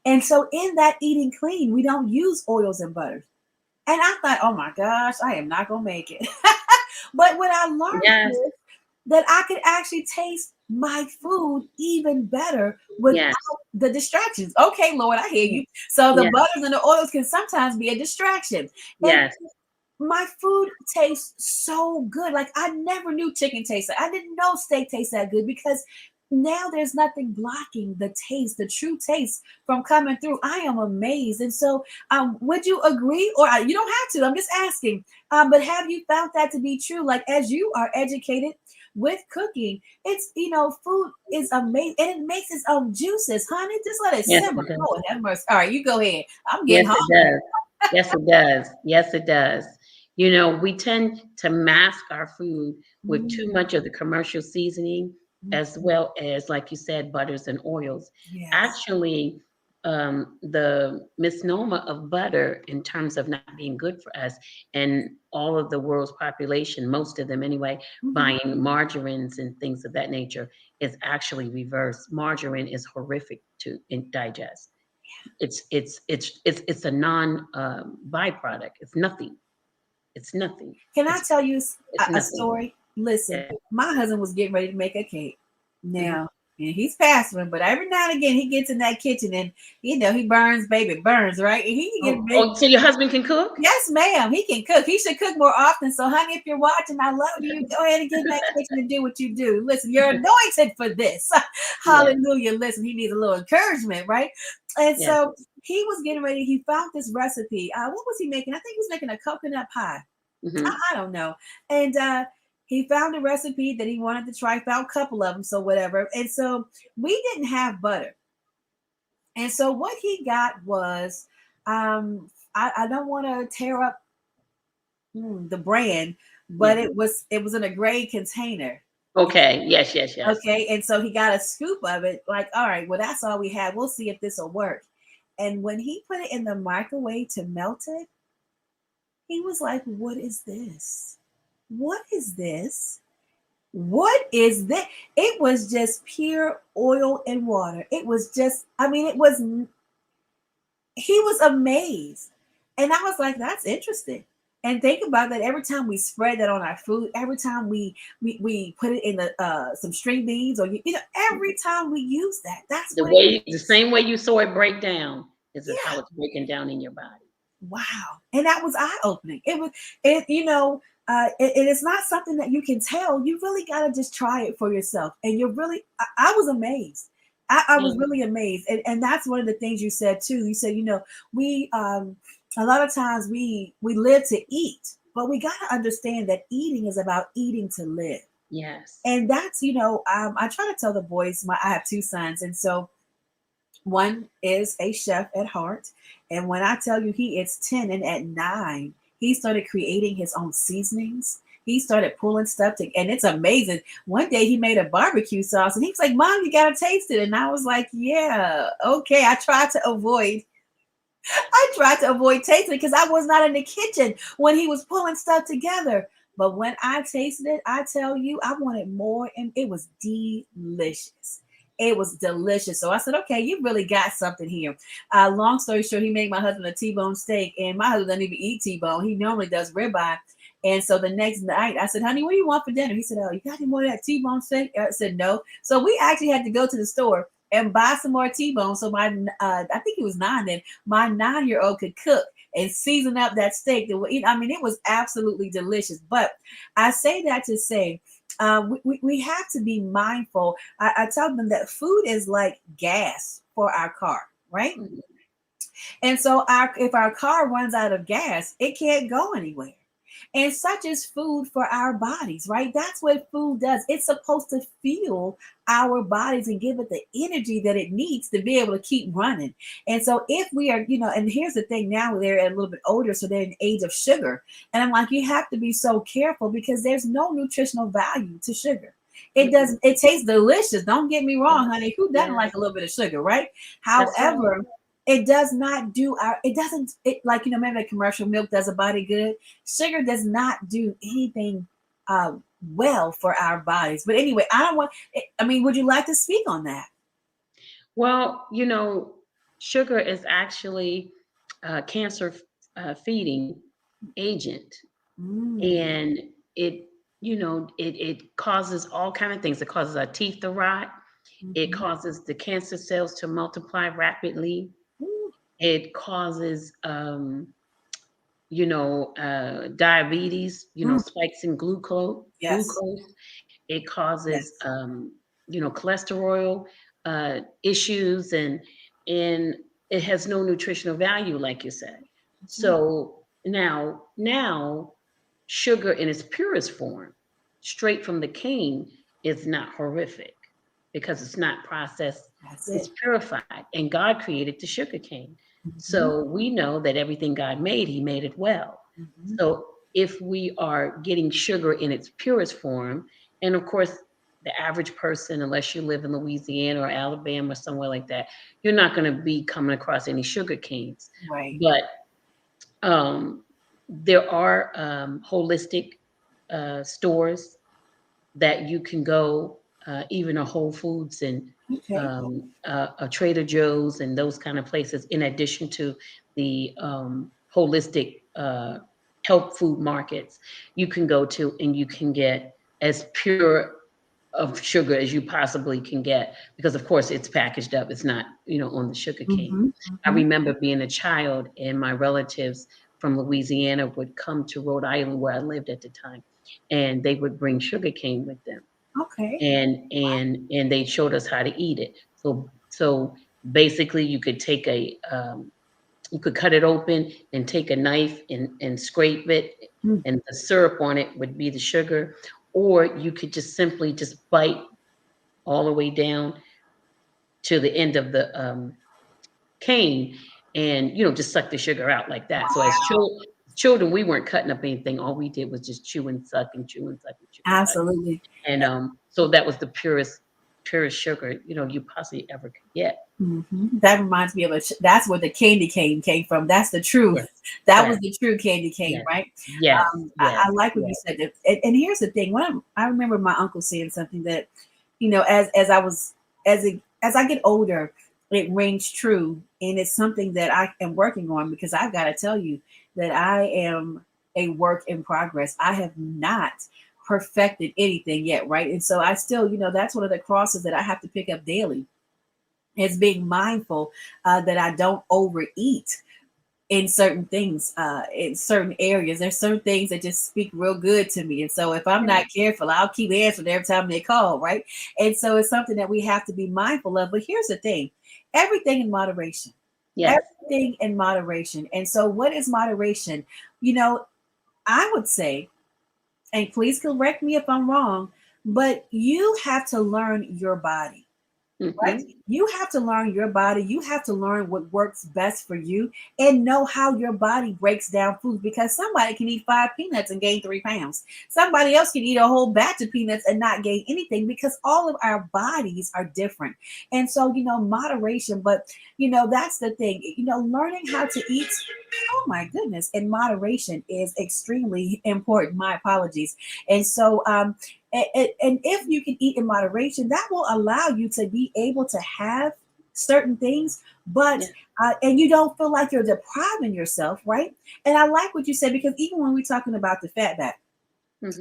And so in that eating clean, we don't use oils and butters. And I thought, oh my gosh, I am not going to make it. But when I learned this, that I could actually taste my food even better without the distractions. Okay, Lord, I hear you. So the butters and the oils can sometimes be a distraction. And my food tastes so good. Like I never knew chicken tasted. I didn't know steak tastes that good because now there's nothing blocking the taste, the true taste from coming through. I am amazed. And so would you agree? Or you don't have to. I'm just asking. But have you found that to be true? Like as you are educated with cooking, it's food is amazing and it makes its own juices, honey. Just let it simmer. Lord have mercy. All right, you go ahead. I'm getting hungry. Yes, it does. Yes, it does. We tend to mask our food with too much of the commercial seasoning, as well as, like you said, butters and oils. Yes. Actually, the misnomer of butter in terms of not being good for us, and all of the world's population, most of them anyway, buying margarines and things of that nature, is actually reversed. Margarine is horrific to digest. It's a non byproduct. It's nothing. It's nothing. Can I tell you a story? Listen, my husband was getting ready to make a cake. Now, and he's pastoring, but every now and again he gets in that kitchen and he burns, baby, burns, right? And he can get so your husband can cook? Yes, ma'am. He can cook. He should cook more often. So, honey, if you're watching, I love you. Go ahead and get in that kitchen and do what you do. Listen, you're anointed for this. Hallelujah. Listen, he needs a little encouragement, right? And so he was getting ready. He found this recipe. What was he making? I think he was making a coconut pie. I don't know. And he found a recipe that he wanted to try. Found a couple of them, so whatever. And so we didn't have butter. And so what he got was, I don't want to tear up the brand, but it was in a gray container. Okay. Yes. Okay. And so he got a scoop of it. Like, all right, well, that's all we have. We'll see if this will work. And when he put it in the microwave to melt it, he was like, what is this? what is this? What is that? It was just pure oil and water. It was just, I mean, it was, he was amazed. And I was like, that's interesting. And think about that every time we spread that on our food, every time we put it in the some string beans or every time we use that, that's what it The is. same way you saw it break down is Yeah. how it's breaking down in your body. Wow. And that was eye opening. It was, it is not something that you can tell. You really got to just try it for yourself. And you're really, I was amazed. I was Yeah. really amazed. And that's one of the things you said too. You said, we, a lot of times we live to eat, but we got to understand that eating is about eating to live. Yes. And that's, I try to tell the boys, I have two sons. And so one is a chef at heart. And when I tell you he is 10 and at 9, he started creating his own seasonings. He started pulling stuff to, and it's amazing. One day he made a barbecue sauce and he was like, Mom, you got to taste it. And I was like, yeah, okay. I tried to avoid tasting it because I was not in the kitchen when he was pulling stuff together. But when I tasted it, I tell you, I wanted more, and it was delicious. It was delicious. So I said, okay, you really got something here. Long story short, he made my husband a T-bone steak, and my husband doesn't even eat T-bone. He normally does ribeye. And so the next night, I said, honey, what do you want for dinner? He said, oh, you got any more of that T-bone steak? I said, no. So we actually had to go to the store and buy some more T-bone. So I think he was 9 then. My 9-year-old could cook and season up that steak. I mean, it was absolutely delicious. But I say that to say, we have to be mindful. I tell them that food is like gas for our car, right? Mhm. And so if our car runs out of gas, it can't go anywhere. And such is food for our bodies, right? That's what food does. It's supposed to fuel our bodies and give it the energy that it needs to be able to keep running. And so if we are, and here's the thing, now they're a little bit older, so they're in the age of sugar. And I'm like, you have to be so careful because there's no nutritional value to sugar. It Mhm. doesn't, it tastes delicious. Don't get me wrong, Yes. honey. Who doesn't Yes. like a little bit of sugar, right? That's right. However, it does not do it doesn't, like, maybe a commercial milk does a body good. Sugar does not do anything uh, well for our bodies. But anyway, I don't want, I mean, would you like to speak on that? Well, sugar is actually a cancer feeding agent, Mm, and it, it causes all kind of things. It causes our teeth to rot. It mhm. causes the cancer cells to multiply rapidly. Ooh, It causes, diabetes, mm, spikes in yes, glucose. It causes, yes. cholesterol issues, and it has no nutritional value, like you said. Mhm. So now, sugar in its purest form, straight from the cane, is not horrific because it's not processed. That's It's it. purified, and God created the sugar cane. Mhm, So we know that everything God made, He made it well. mhm. So if we are getting sugar in its purest form, and of course, the average person, unless you live in Louisiana or Alabama or somewhere like that, you're not going to be coming across any sugar canes. Right. But um, there are holistic stores that you can go, even a Whole Foods and Okay. a Trader Joe's and those kind of places, in addition to the holistic health food markets, you can go to and you can get as pure of sugar as you possibly can get, because of course it's packaged up, it's not, on the sugar cane. Mhm, I mhm. remember being a child and my relatives from Louisiana would come to Rhode Island, where I lived at the time, and they would bring sugar cane with them, Okay. and they showed us how to eat it. So basically you could take you could cut it open and take a knife and scrape it, Mm. and the syrup on it would be the sugar, or you could just simply just bite all the way down to the end of the cane, and just suck the sugar out like that. So as children, we weren't cutting up anything. All we did was just chew and suck and chew and suck and chew and suck. Absolutely. And so that was the purest. purest sugar, you possibly ever could get. That reminds me of that's where the candy cane came from. That's the truth. Correct. That was Correct. the true candy cane, Yes. right? Yes. I Yes. like what you Yes. said. And here's the thing. I remember my uncle saying something that, as I was as I get older, it rings true, and it's something that I am working on, because I've got to tell you that I am a work in progress. I have not perfected anything yet, right? And so I still, that's one of the crosses that I have to pick up daily, is being mindful that I don't overeat in certain things, in certain areas. There's certain things that just speak real good to me. And so if I'm not careful, I'll keep answering every time they call, right? And so it's something that we have to be mindful of. But here's the thing, everything in moderation. Yes. Everything in moderation. And so what is moderation? I would say, and please correct me if I'm wrong, but you have to learn your body. Right? Mm-hmm. You have to learn your body. You have to learn what works best for you, and know how your body breaks down food, because somebody can eat 5 peanuts and gain 3 pounds. Somebody else can eat a whole batch of peanuts and not gain anything, because all of our bodies are different. And so, moderation, but that's the thing, learning how to eat, oh my goodness, in moderation is extremely important. My apologies. And so, and if you can eat in moderation, that will allow you to be able to have certain things, but and you don't feel like you're depriving yourself, right? And I like what you said, because even when we're talking about the fat back,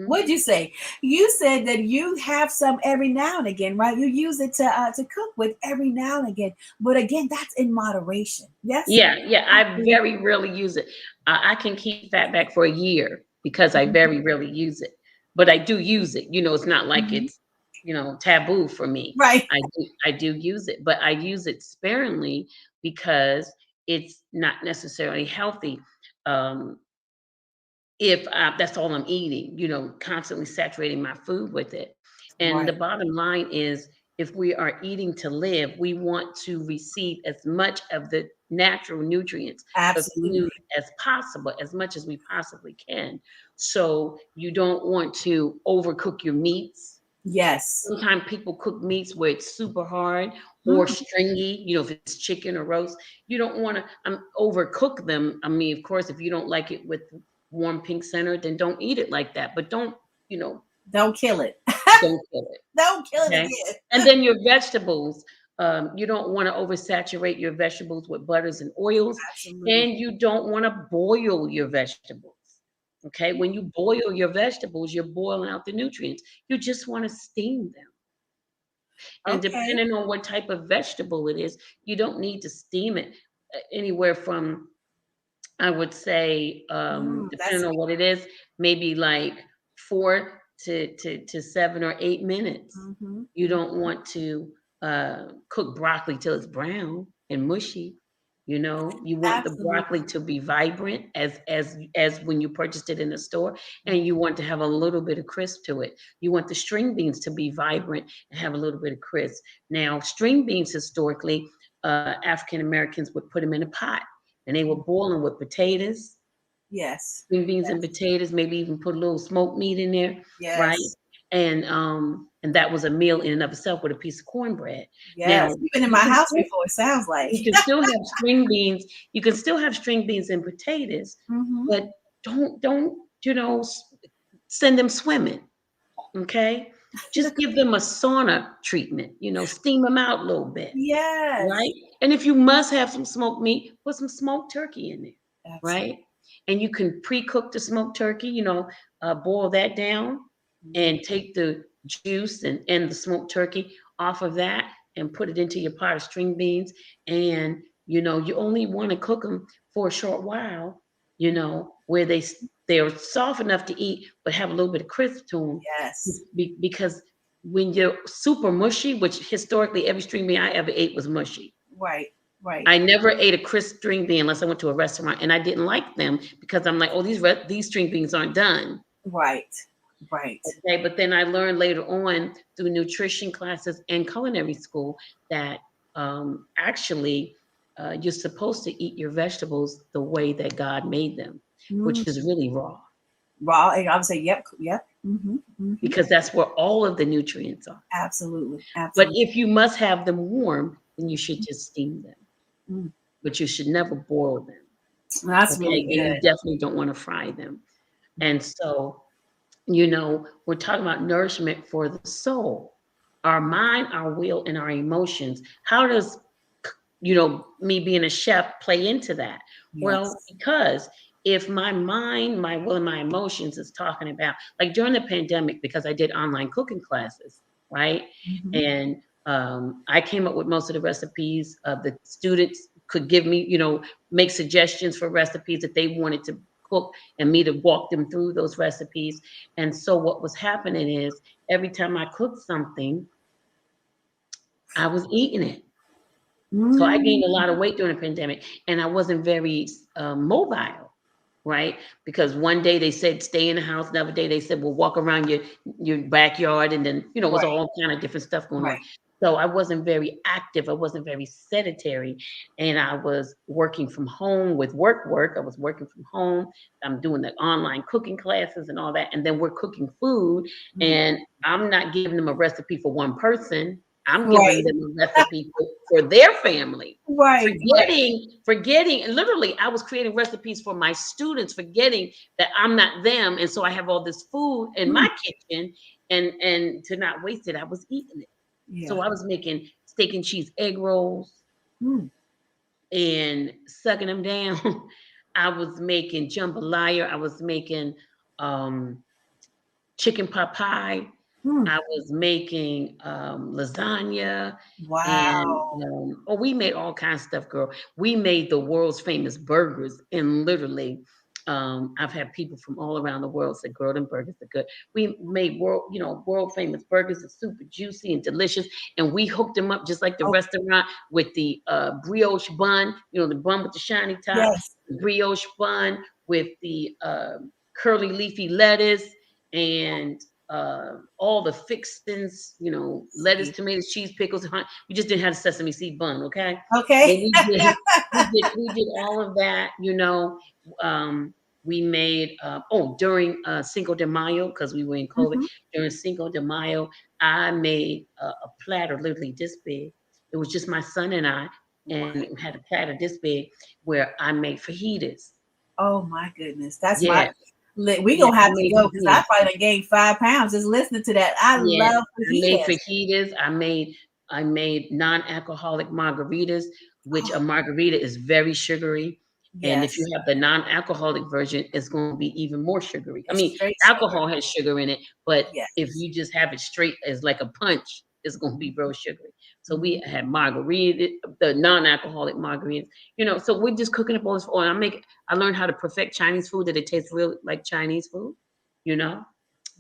what'd you say? You said that you have some every now and again, right? You use it to cook with every now and again, but again, that's in moderation. Yes. Yeah. I very rarely use it. I can keep fat back for a year because I very rarely use it, but I do use it. It's not like it's taboo for me. Right. I do use it, but I use it sparingly because it's not necessarily healthy. Um, if that's all I'm eating, constantly saturating my food with it. And the Right. bottom line is, if we are eating to live, we want to receive as much of the natural nutrients of food Absolutely. as possible, as much as we possibly can. So you don't want to overcook your meats. Yes. Sometimes people cook meats where it's super hard or Mhm. stringy, if it's chicken or roast. You don't want to overcook them. I mean, of course, if you don't like it with warm pink center, then don't eat it like that. But don't, Don't kill it. don't kill it. Don't kill it Okay. again. And then your vegetables, you don't want to oversaturate your vegetables with butters and oils, Absolutely. and you don't want to boil your vegetables. Okay. When you boil your vegetables, you're boiling out the nutrients. You just want to steam them. And Okay. depending on what type of vegetable it is, you don't need to steam it anywhere from, I would say, That's depending on what it is, maybe like 4 to 7 or 8 minutes. mhm. You don't want to cook broccoli till it's brown and mushy. You want the broccoli Absolutely. to be vibrant as when you purchased it in the store, and you want to have a little bit of crisp to it. You want the string beans to be vibrant and have a little bit of crisp. Now, string beans historically, African Americans would put them in a pot, and they were boiling with potatoes, Yes. string beans and Yes. potatoes, maybe even put a little smoked meat in there, right? Yes. And that was a meal in and of itself with a piece of cornbread. Now Yes. You've been in you my can house still before, it sounds like. you can still have string beans. You can still have string beans and potatoes, Mhm. but don't send them swimming. Okay, just give them a sauna treatment. Steam them out a little bit, Yes. right? And if you must have some smoked meat, put some smoked turkey in there, Absolutely. right? And you can pre-cook the smoked turkey, boil that down and take the juice and the smoked turkey off of that and put it into your pot of string beans. And, you only want to cook them for a short while, where they're soft enough to eat, but have a little bit of crisp to them. Yes. Because when you're super mushy, which historically every string bean I ever ate was mushy. Right. Right. I never ate a crisp string bean unless I went to a restaurant, and I didn't like them because I'm like, oh, these string beans aren't done. Right. Right. Okay, but then I learned later on through nutrition classes and culinary school that actually you're supposed to eat your vegetables the way that God made them, which Mm. is really raw. Raw. And I would say, yep. Yep. because that's where all of the nutrients are. Absolutely. But Absolutely. if you must have them warm, then you should just steam them. Mm. But you should never boil them. That's Okay. really And you good. definitely don't want to fry them. And so, we're talking about nourishment for the soul, our mind, our will, and our emotions. How does, me being a chef play into that? Well, Yes. because if my mind, my will, and my emotions is talking about, like during the pandemic, because I did online cooking classes, right? Mm-hmm. And I came up with most of the recipes. The students could give me, make suggestions for recipes that they wanted to cook and me to walk them through those recipes. And so what was happening is every time I cooked something, I was eating it. So I gained a Mm. lot of weight during the pandemic, and I wasn't very mobile, right? Because one day they said stay in the house, another day they said, well, walk around your backyard, and then it was Right. all kind of different stuff going on. Right. So I wasn't very active. I wasn't very sedentary, and I was working from home with work. I was working from home. I'm doing the online cooking classes and all that, and then we're cooking food, Mm. and I'm not giving them a recipe for one person. I'm giving Right. them a recipe for their family. Right. Right. Forgetting, and literally, I was creating recipes for my students, forgetting that I'm not them, and so I have all this food in Mm. my kitchen, and to not waste it, I was eating it. So Yeah. I was making steak and cheese egg rolls Mm. and sucking them down. I was making jambalaya. I was making um, chicken pot pie. Mm. I was making lasagna, and Wow. we made all kinds of stuff, girl. We made the world's famous burgers, and literally, I've had people from all around the world say, "Girl, them burgers are good." We made world famous burgers, are super juicy and delicious, and we hooked them up just like the Oh, restaurant with the brioche bun, the bun with the shiny top, yes. the brioche bun with the curly leafy lettuce and all the fixings, lettuce, See. tomatoes, cheese, pickles, honey. We just didn't have the sesame seed bun, okay? But Okay. we did all of that, Um, we made during Cinco de Mayo, because we were in COVID, Hmm. during Cinco de Mayo, I made a platter literally this big. It was just my son and I, and Wow. it had a platter this big where I made fajitas. Oh my goodness. That's my Yeah, we yeah, gonna I have to made go because I fajitas. probably done gained 5 pounds just listening to that. I Yeah, love I made fajitas. fajitas. I made non-alcoholic margaritas, which Oh, a margarita is very sugary. And if you yes. have the non-alcoholic version, it's going to be even more sugary. I It's mean, straight sugar. alcohol has sugar in it, but if Yes. you just have it straight as like a punch, it's going to be real sugary. So Hmm. we had margarita, the non-alcoholic margaritas. So we're just cooking up all this oil. I learned how to perfect Chinese food that it tastes real like Chinese food. You know.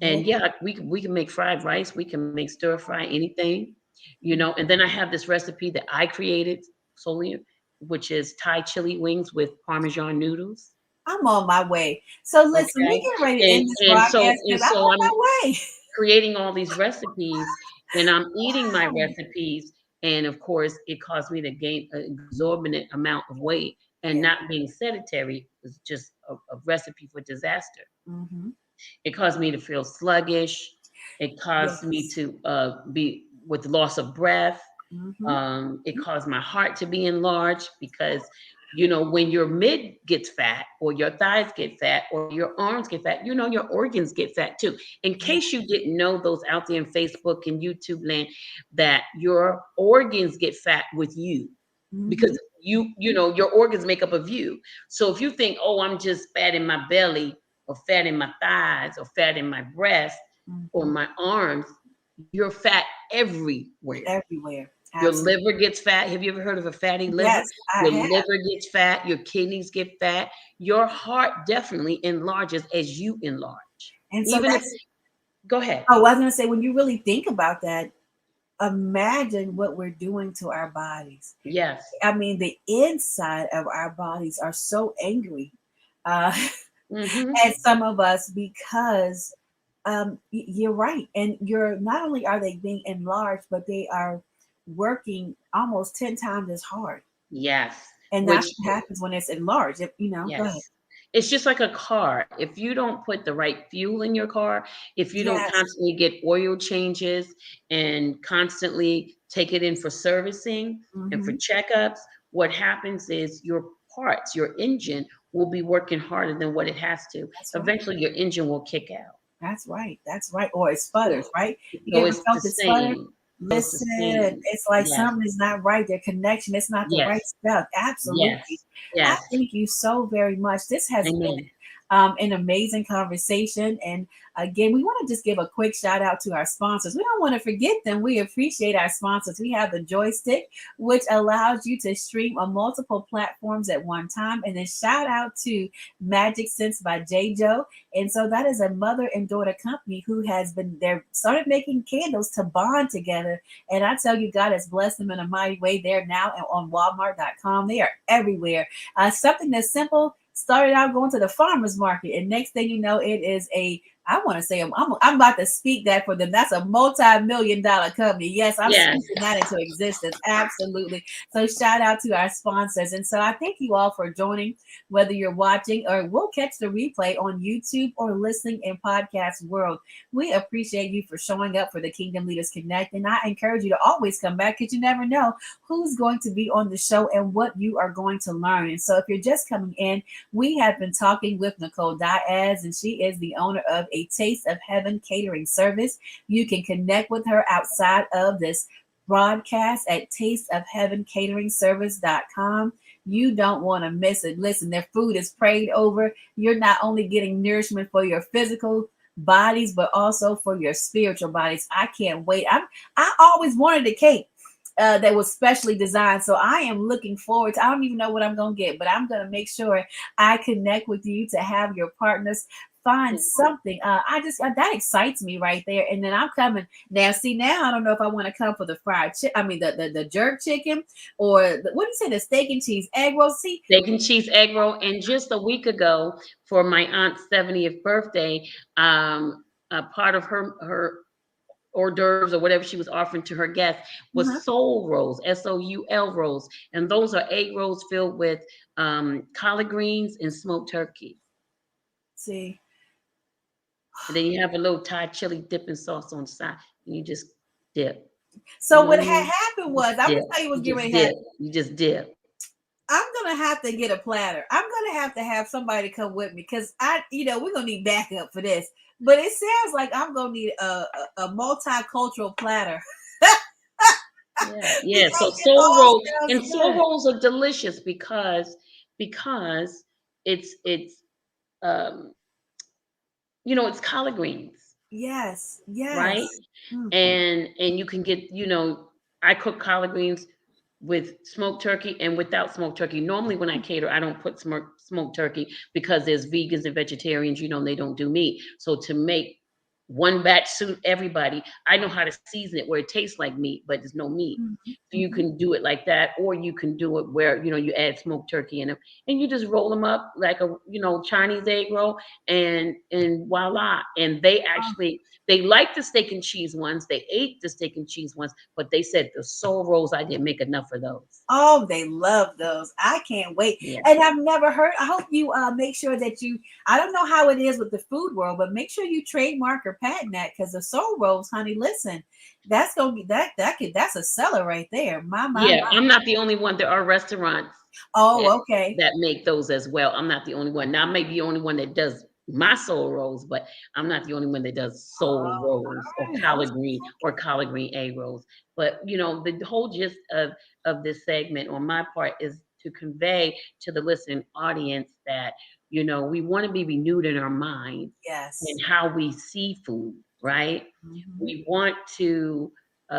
Yeah. And yeah, we can make fried rice, we can make stir fry anything, and then I have this recipe that I created solely, which is Thai chili wings with Parmesan noodles. I'm on my way. So listen, we Okay. get ready to And end this and so broadcast and because I'm so on I'm my way. creating all these recipes, and I'm eating my Wow. recipes, and of course it caused me to gain an exorbitant amount of weight, and Yeah. not being sedentary was just a recipe for disaster. Hmm. It caused me to feel sluggish. It caused me Yes. to be with loss of breath. Hmm. It caused my heart to be enlarged because, when your mid gets fat or your thighs get fat or your arms get fat, your organs get fat too. In Yeah. case you didn't know, those out there in Facebook and YouTube land, that your organs get fat with you, Hmm. because your organs make up of you. So if you think, oh, I'm just fat in my belly or fat in my thighs or fat in my breast or Hmm. my arms, you're fat everywhere. Everywhere. Your Absolutely. liver gets fat. Have you ever heard of a fatty liver? Yes, I Your have. liver gets fat, your kidneys get fat, your heart definitely enlarges as you enlarge. And so Even if that's, Go ahead. oh, I was going to say, when you really think about that, imagine what we're doing to our bodies. Yes. I mean, the inside of our bodies are so angry uh, Hmm. at some of us because you're right. And you're not only are they being enlarged, but they are working almost 10 times as hard. Yes. And that's Which what happens when it's enlarged. Go ahead. Yes. it's just like a car. If you don't put the right fuel in your car, if you don't Yes. constantly get oil changes and constantly take it in for servicing and for Hmm. checkups, what happens is your parts, your engine will be working harder than what it has to. That's right. Eventually, your engine will kick out. That's right. That's right. Or it sputters, So, right? You so ever it's the felt it sputter? same. So it's the Listen, same. it's like Yes, something is not right. Their connection, it's not the yes, right stuff. Absolutely. yes, I yes. thank you so very much. This has been Amen. an amazing conversation. And again, we want to just give a quick shout out to our sponsors. We don't want to forget them. We appreciate our sponsors. We have the JoiStik, which allows you to stream on multiple platforms at one time. And then shout out to Magic Sense by JoJo. And so that is a mother and daughter company who has been there, started making candles to bond together. And I tell you, God has blessed them in a mighty way. They're now on Walmart.com. They are everywhere. Something that's simple started out going to the farmer's market. And next thing you know, it is I want to say, I'm about to speak that for them. That's a multi-million-dollar company. Yes, I'm Yes. speaking that into existence. Absolutely. So shout out to our sponsors. And so I thank you all for joining, whether you're watching or we'll catch the replay on YouTube or listening in podcast world. We appreciate you for showing up for the Kingdom Leaders Connect. And I encourage you to always come back because you never know who's going to be on the show and what you are going to learn. And so if you're just coming in, we have been talking with Nicole Dias, and she is the owner of A Taste of Heaven catering service. You can connect with her outside of this broadcast at tasteofheavencateringservice.com. You don't want to miss it. Listen, their food is prayed over. You're not only getting nourishment for your physical bodies, but also for your spiritual bodies. I can't wait. I always wanted a cake that was specially designed. So I am looking forward to, I don't even know what I'm going to get, but I'm going to make sure I connect with you to have your partners find something. That excites me right there. And then I'm coming now. See, now I don't know if I want to come for the fried I mean, the jerk chicken or what do you say? The steak and cheese egg roll. See, Steak and cheese egg roll. And just a week ago, for my aunt's 70th birthday, a part of her hors d'oeuvres or whatever she was offering to her guests uh-huh. was soul rolls, SOUL rolls, and those are egg rolls filled with collard greens and smoked turkey. See. And then you have a little Thai chili dipping sauce on the side, and you just dip. You So know what what I had mean? happened You was, just I'm dip. gonna tell you what's You getting just ready to dip. happen. You just dip. I'm gonna have to get a platter. I'm gonna have to have somebody come with me because we're gonna need backup for this. But it sounds like I'm gonna need a multicultural platter Yeah, yeah. So because it all sounds soul good. rolls are delicious because it's um it's collard greens, Yes, right? yes. Mm. And you can get, I cook collard greens with smoked turkey and without smoked turkey. Normally when I cater, I don't put smoked turkey because there's vegans and vegetarians, they don't do meat. So to make one batch suit everybody, I know how to season it where it tastes like meat, but there's no meat. Mhm, So you mhm. can do it like that, or you can do it where, you add smoked turkey in them and you just roll them up like a, Chinese egg roll and voila. And they like the steak and cheese ones. They ate the steak and cheese ones, but they said the soul rolls, I didn't make enough of those. Oh, they love those. I can't wait. Yeah. And I've never heard. I hope you make sure that I don't know how it is with the food world, but make sure you trademark or patent that because the soul rolls, honey, listen, that's gonna be that's a seller right there. My. Yeah, I'm not the only one. There are restaurants that Oh, okay. make those as well. I'm not the only one. Now I may be the only one that does my soul rolls, but I'm not the only one that does soul All rolls or right. collard green egg rolls. But the whole gist of this segment on my part is to convey to the listening audience that we want to be renewed in our minds and Yes. how we see food, right? Mhm. We want to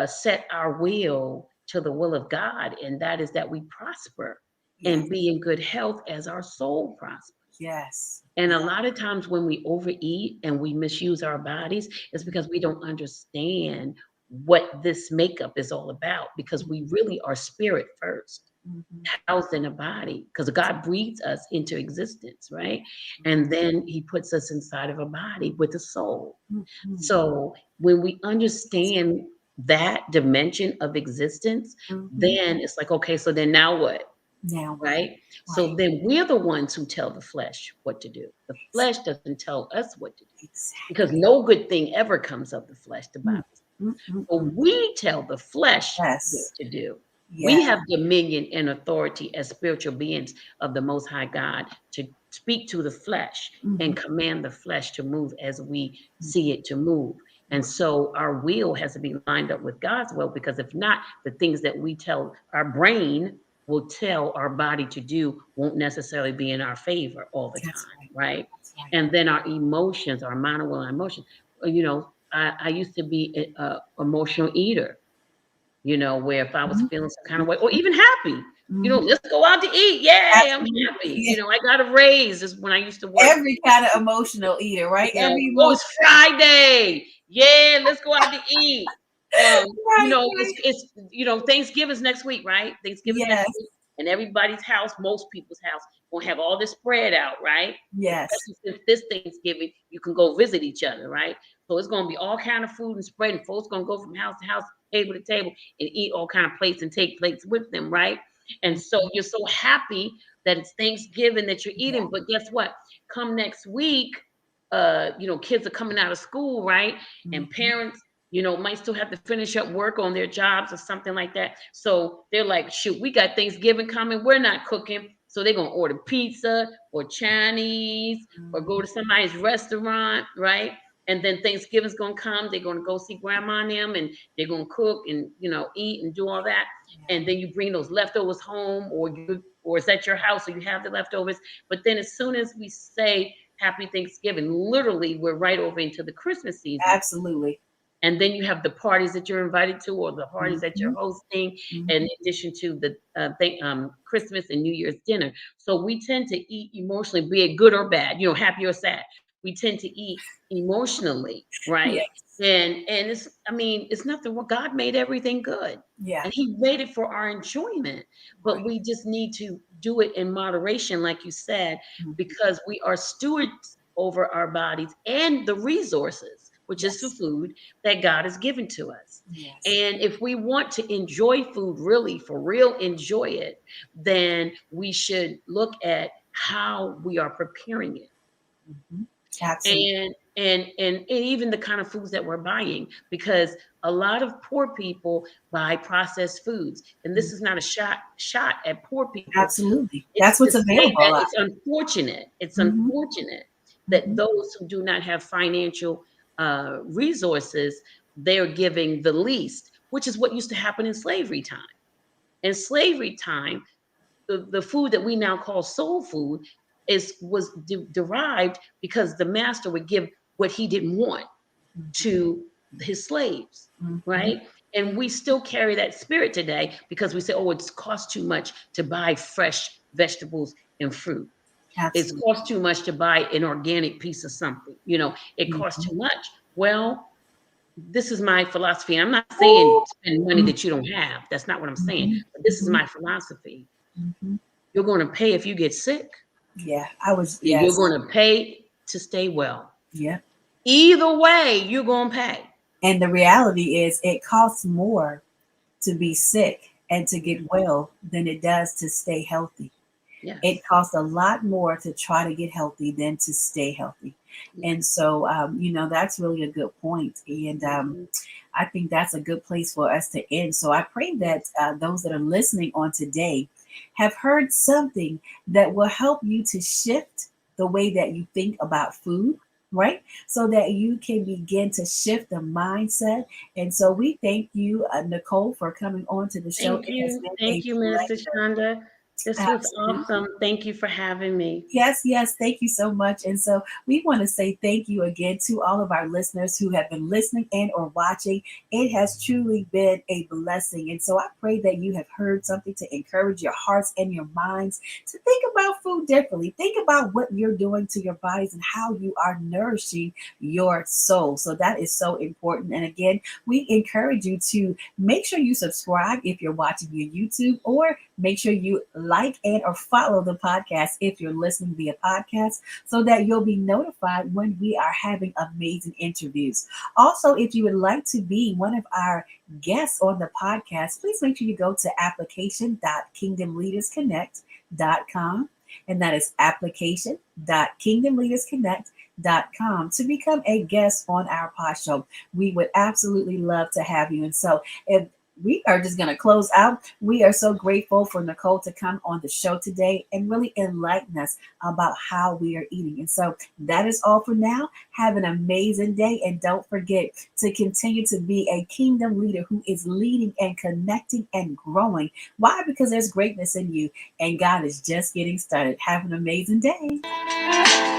set our will to the will of God, and that is that we prosper and be Yes. in good health as our soul prospers. Yes. And a Yes. lot of times when we overeat and we misuse our bodies, it's because we don't understand what this makeup is all about, because we really are spirit first, Mhm. housed in a body, because God breathes us into existence, right? And then he puts us inside of a body with a soul. Mhm. So when we understand that dimension of existence, Mhm. then it's like, okay, so then now what? Now, right? So then we're the ones who tell the flesh what to do. The flesh doesn't tell us what to do, because exactly. no good thing ever comes of the flesh, the Mm, Bible says. mm, mm, So mm. we tell the flesh what Yes. to do. Yeah. We have dominion and authority as spiritual beings of the Most High God to speak to the flesh and Mhm. command the flesh to move as we see it to move. And so our will has to be lined up with God's will, because if not, the things that we tell our brain will tell our body to do won't necessarily be in our favor all the That's time, right. right? That's right. And then our emotions, our mind and will and emotions. I used to be an emotional eater, where if I was Mhm. feeling some kind of way or even happy, Mhm. let's go out to eat. Yay, I'm Absolutely. happy. Yeah. I got a raise. Is when I used to work. Every kind of emotional eater, right? Every Oh, emotion. it's Friday. Yeah, let's go out to eat. Right, right. It's Thanksgiving's next week, right? Thanksgiving's next Yes. week, and everybody's house, most people's house, gonna have all this spread out, right? Yes. Especially since this Thanksgiving, you can go visit each other, right? So it's gonna be all kind of food and spread, and folks gonna go from house to house, table to table, and eat all kind of plates and take plates with them, right? And so Mhm. you're so happy that it's Thanksgiving that you're Yeah. eating, but guess what? Come next week, kids are coming out of school, right? And Mhm. parents, might still have to finish up work on their jobs or something like that. So they're like, shoot, we got Thanksgiving coming. We're not cooking. So they're going to order pizza or Chinese or go Mhm. to somebody's restaurant, right? And then Thanksgiving's going to come. They're going to go see grandma and them, and they're going to cook and, eat and do all that. Yeah. And then you bring those leftovers home, or it's at your house, so you have the leftovers. But then as soon as we say Happy Thanksgiving, literally we're right over into the Christmas season. Absolutely. And then you have the parties that you're invited to, or the parties that you're Mhm. hosting, in Mhm. addition to the Christmas and New Year's dinner. So we tend to eat emotionally, be it good or bad, happy or sad. We tend to eat emotionally, right? Yes. And it's nothing wrong. God made everything good, Yeah. and He made it for our enjoyment. But Right. we just need to do it in moderation, like you said, Mhm. because we are stewards over our bodies and the resources, which is the Yes. food that God has given to us. Yes. And if we want to enjoy food, really for real, enjoy it, then we should look at how we are preparing it, Mhm. Absolutely. and even the kind of foods that we're buying, because a lot of poor people buy processed foods, and this Mhm. is not a shot at poor people. Absolutely. It's That's to what's say available a that lot. Mhm. it's unfortunate that Mhm. those who do not have financial resources, they're giving the least, which is what used to happen in slavery time. In slavery time, the food that we now call soul food was derived because the master would give what he didn't want Mhm. to his slaves, Mhm. right? And we still carry that spirit today, because we say, oh, it's cost too much to buy fresh vegetables and fruit. It's Absolutely. cost too much to buy an organic piece of something. It costs Mhm. too much. Well, this is my philosophy. I'm not saying Ooh. spend money Mhm. that you don't have. That's not what I'm saying. Mhm. But this is Mhm. my philosophy. Mhm. You're going to pay if you get sick, Yeah. I was. and you're Yes. going to pay to stay well. Yeah. Either way, you're going to pay. And the reality is, it costs more to be sick and to Yeah. get well than it does to stay healthy. It Yes. costs a lot more to try to get healthy than to stay healthy. Yeah. And so, that's really a good point. And Mhm. I think that's a good place for us to end. So I pray that Yes. those that are listening on today have heard something that will help you to shift the way that you think about food, right? So that you can begin to shift the mindset. And so we thank you, Nicole, for coming on to the show. Thank It has you. been a Thank you, Minister pleasure. Shonda. This was Absolutely. awesome. Thank you for having me. Yes, yes. Thank you so much. And so we want to say thank you again to all of our listeners who have been listening and or watching. It has truly been a blessing. And so I pray that you have heard something to encourage your hearts and your minds to think about food differently. Think about what you're doing to your bodies and how you are nourishing your soul. So that is so important. And again, we encourage you to make sure you subscribe if you're watching your YouTube, or make sure you like and or follow the podcast if you're listening via podcast so that you'll be notified when we are having amazing interviews. Also, if you would like to be one of our guests on the podcast, please make sure you go to application.kingdomleadersconnect.com. And that is application.kingdomleadersconnect.com to become a guest on our pod show. We would absolutely love to have you. And so if we are just going to close out. We are so grateful for Nicole to come on the show today and really enlighten us about how we are eating. And so that is all for now. Have an amazing day. And don't forget to continue to be a kingdom leader who is leading and connecting and growing. Why? Because there's greatness in you and God is just getting started. Have an amazing day.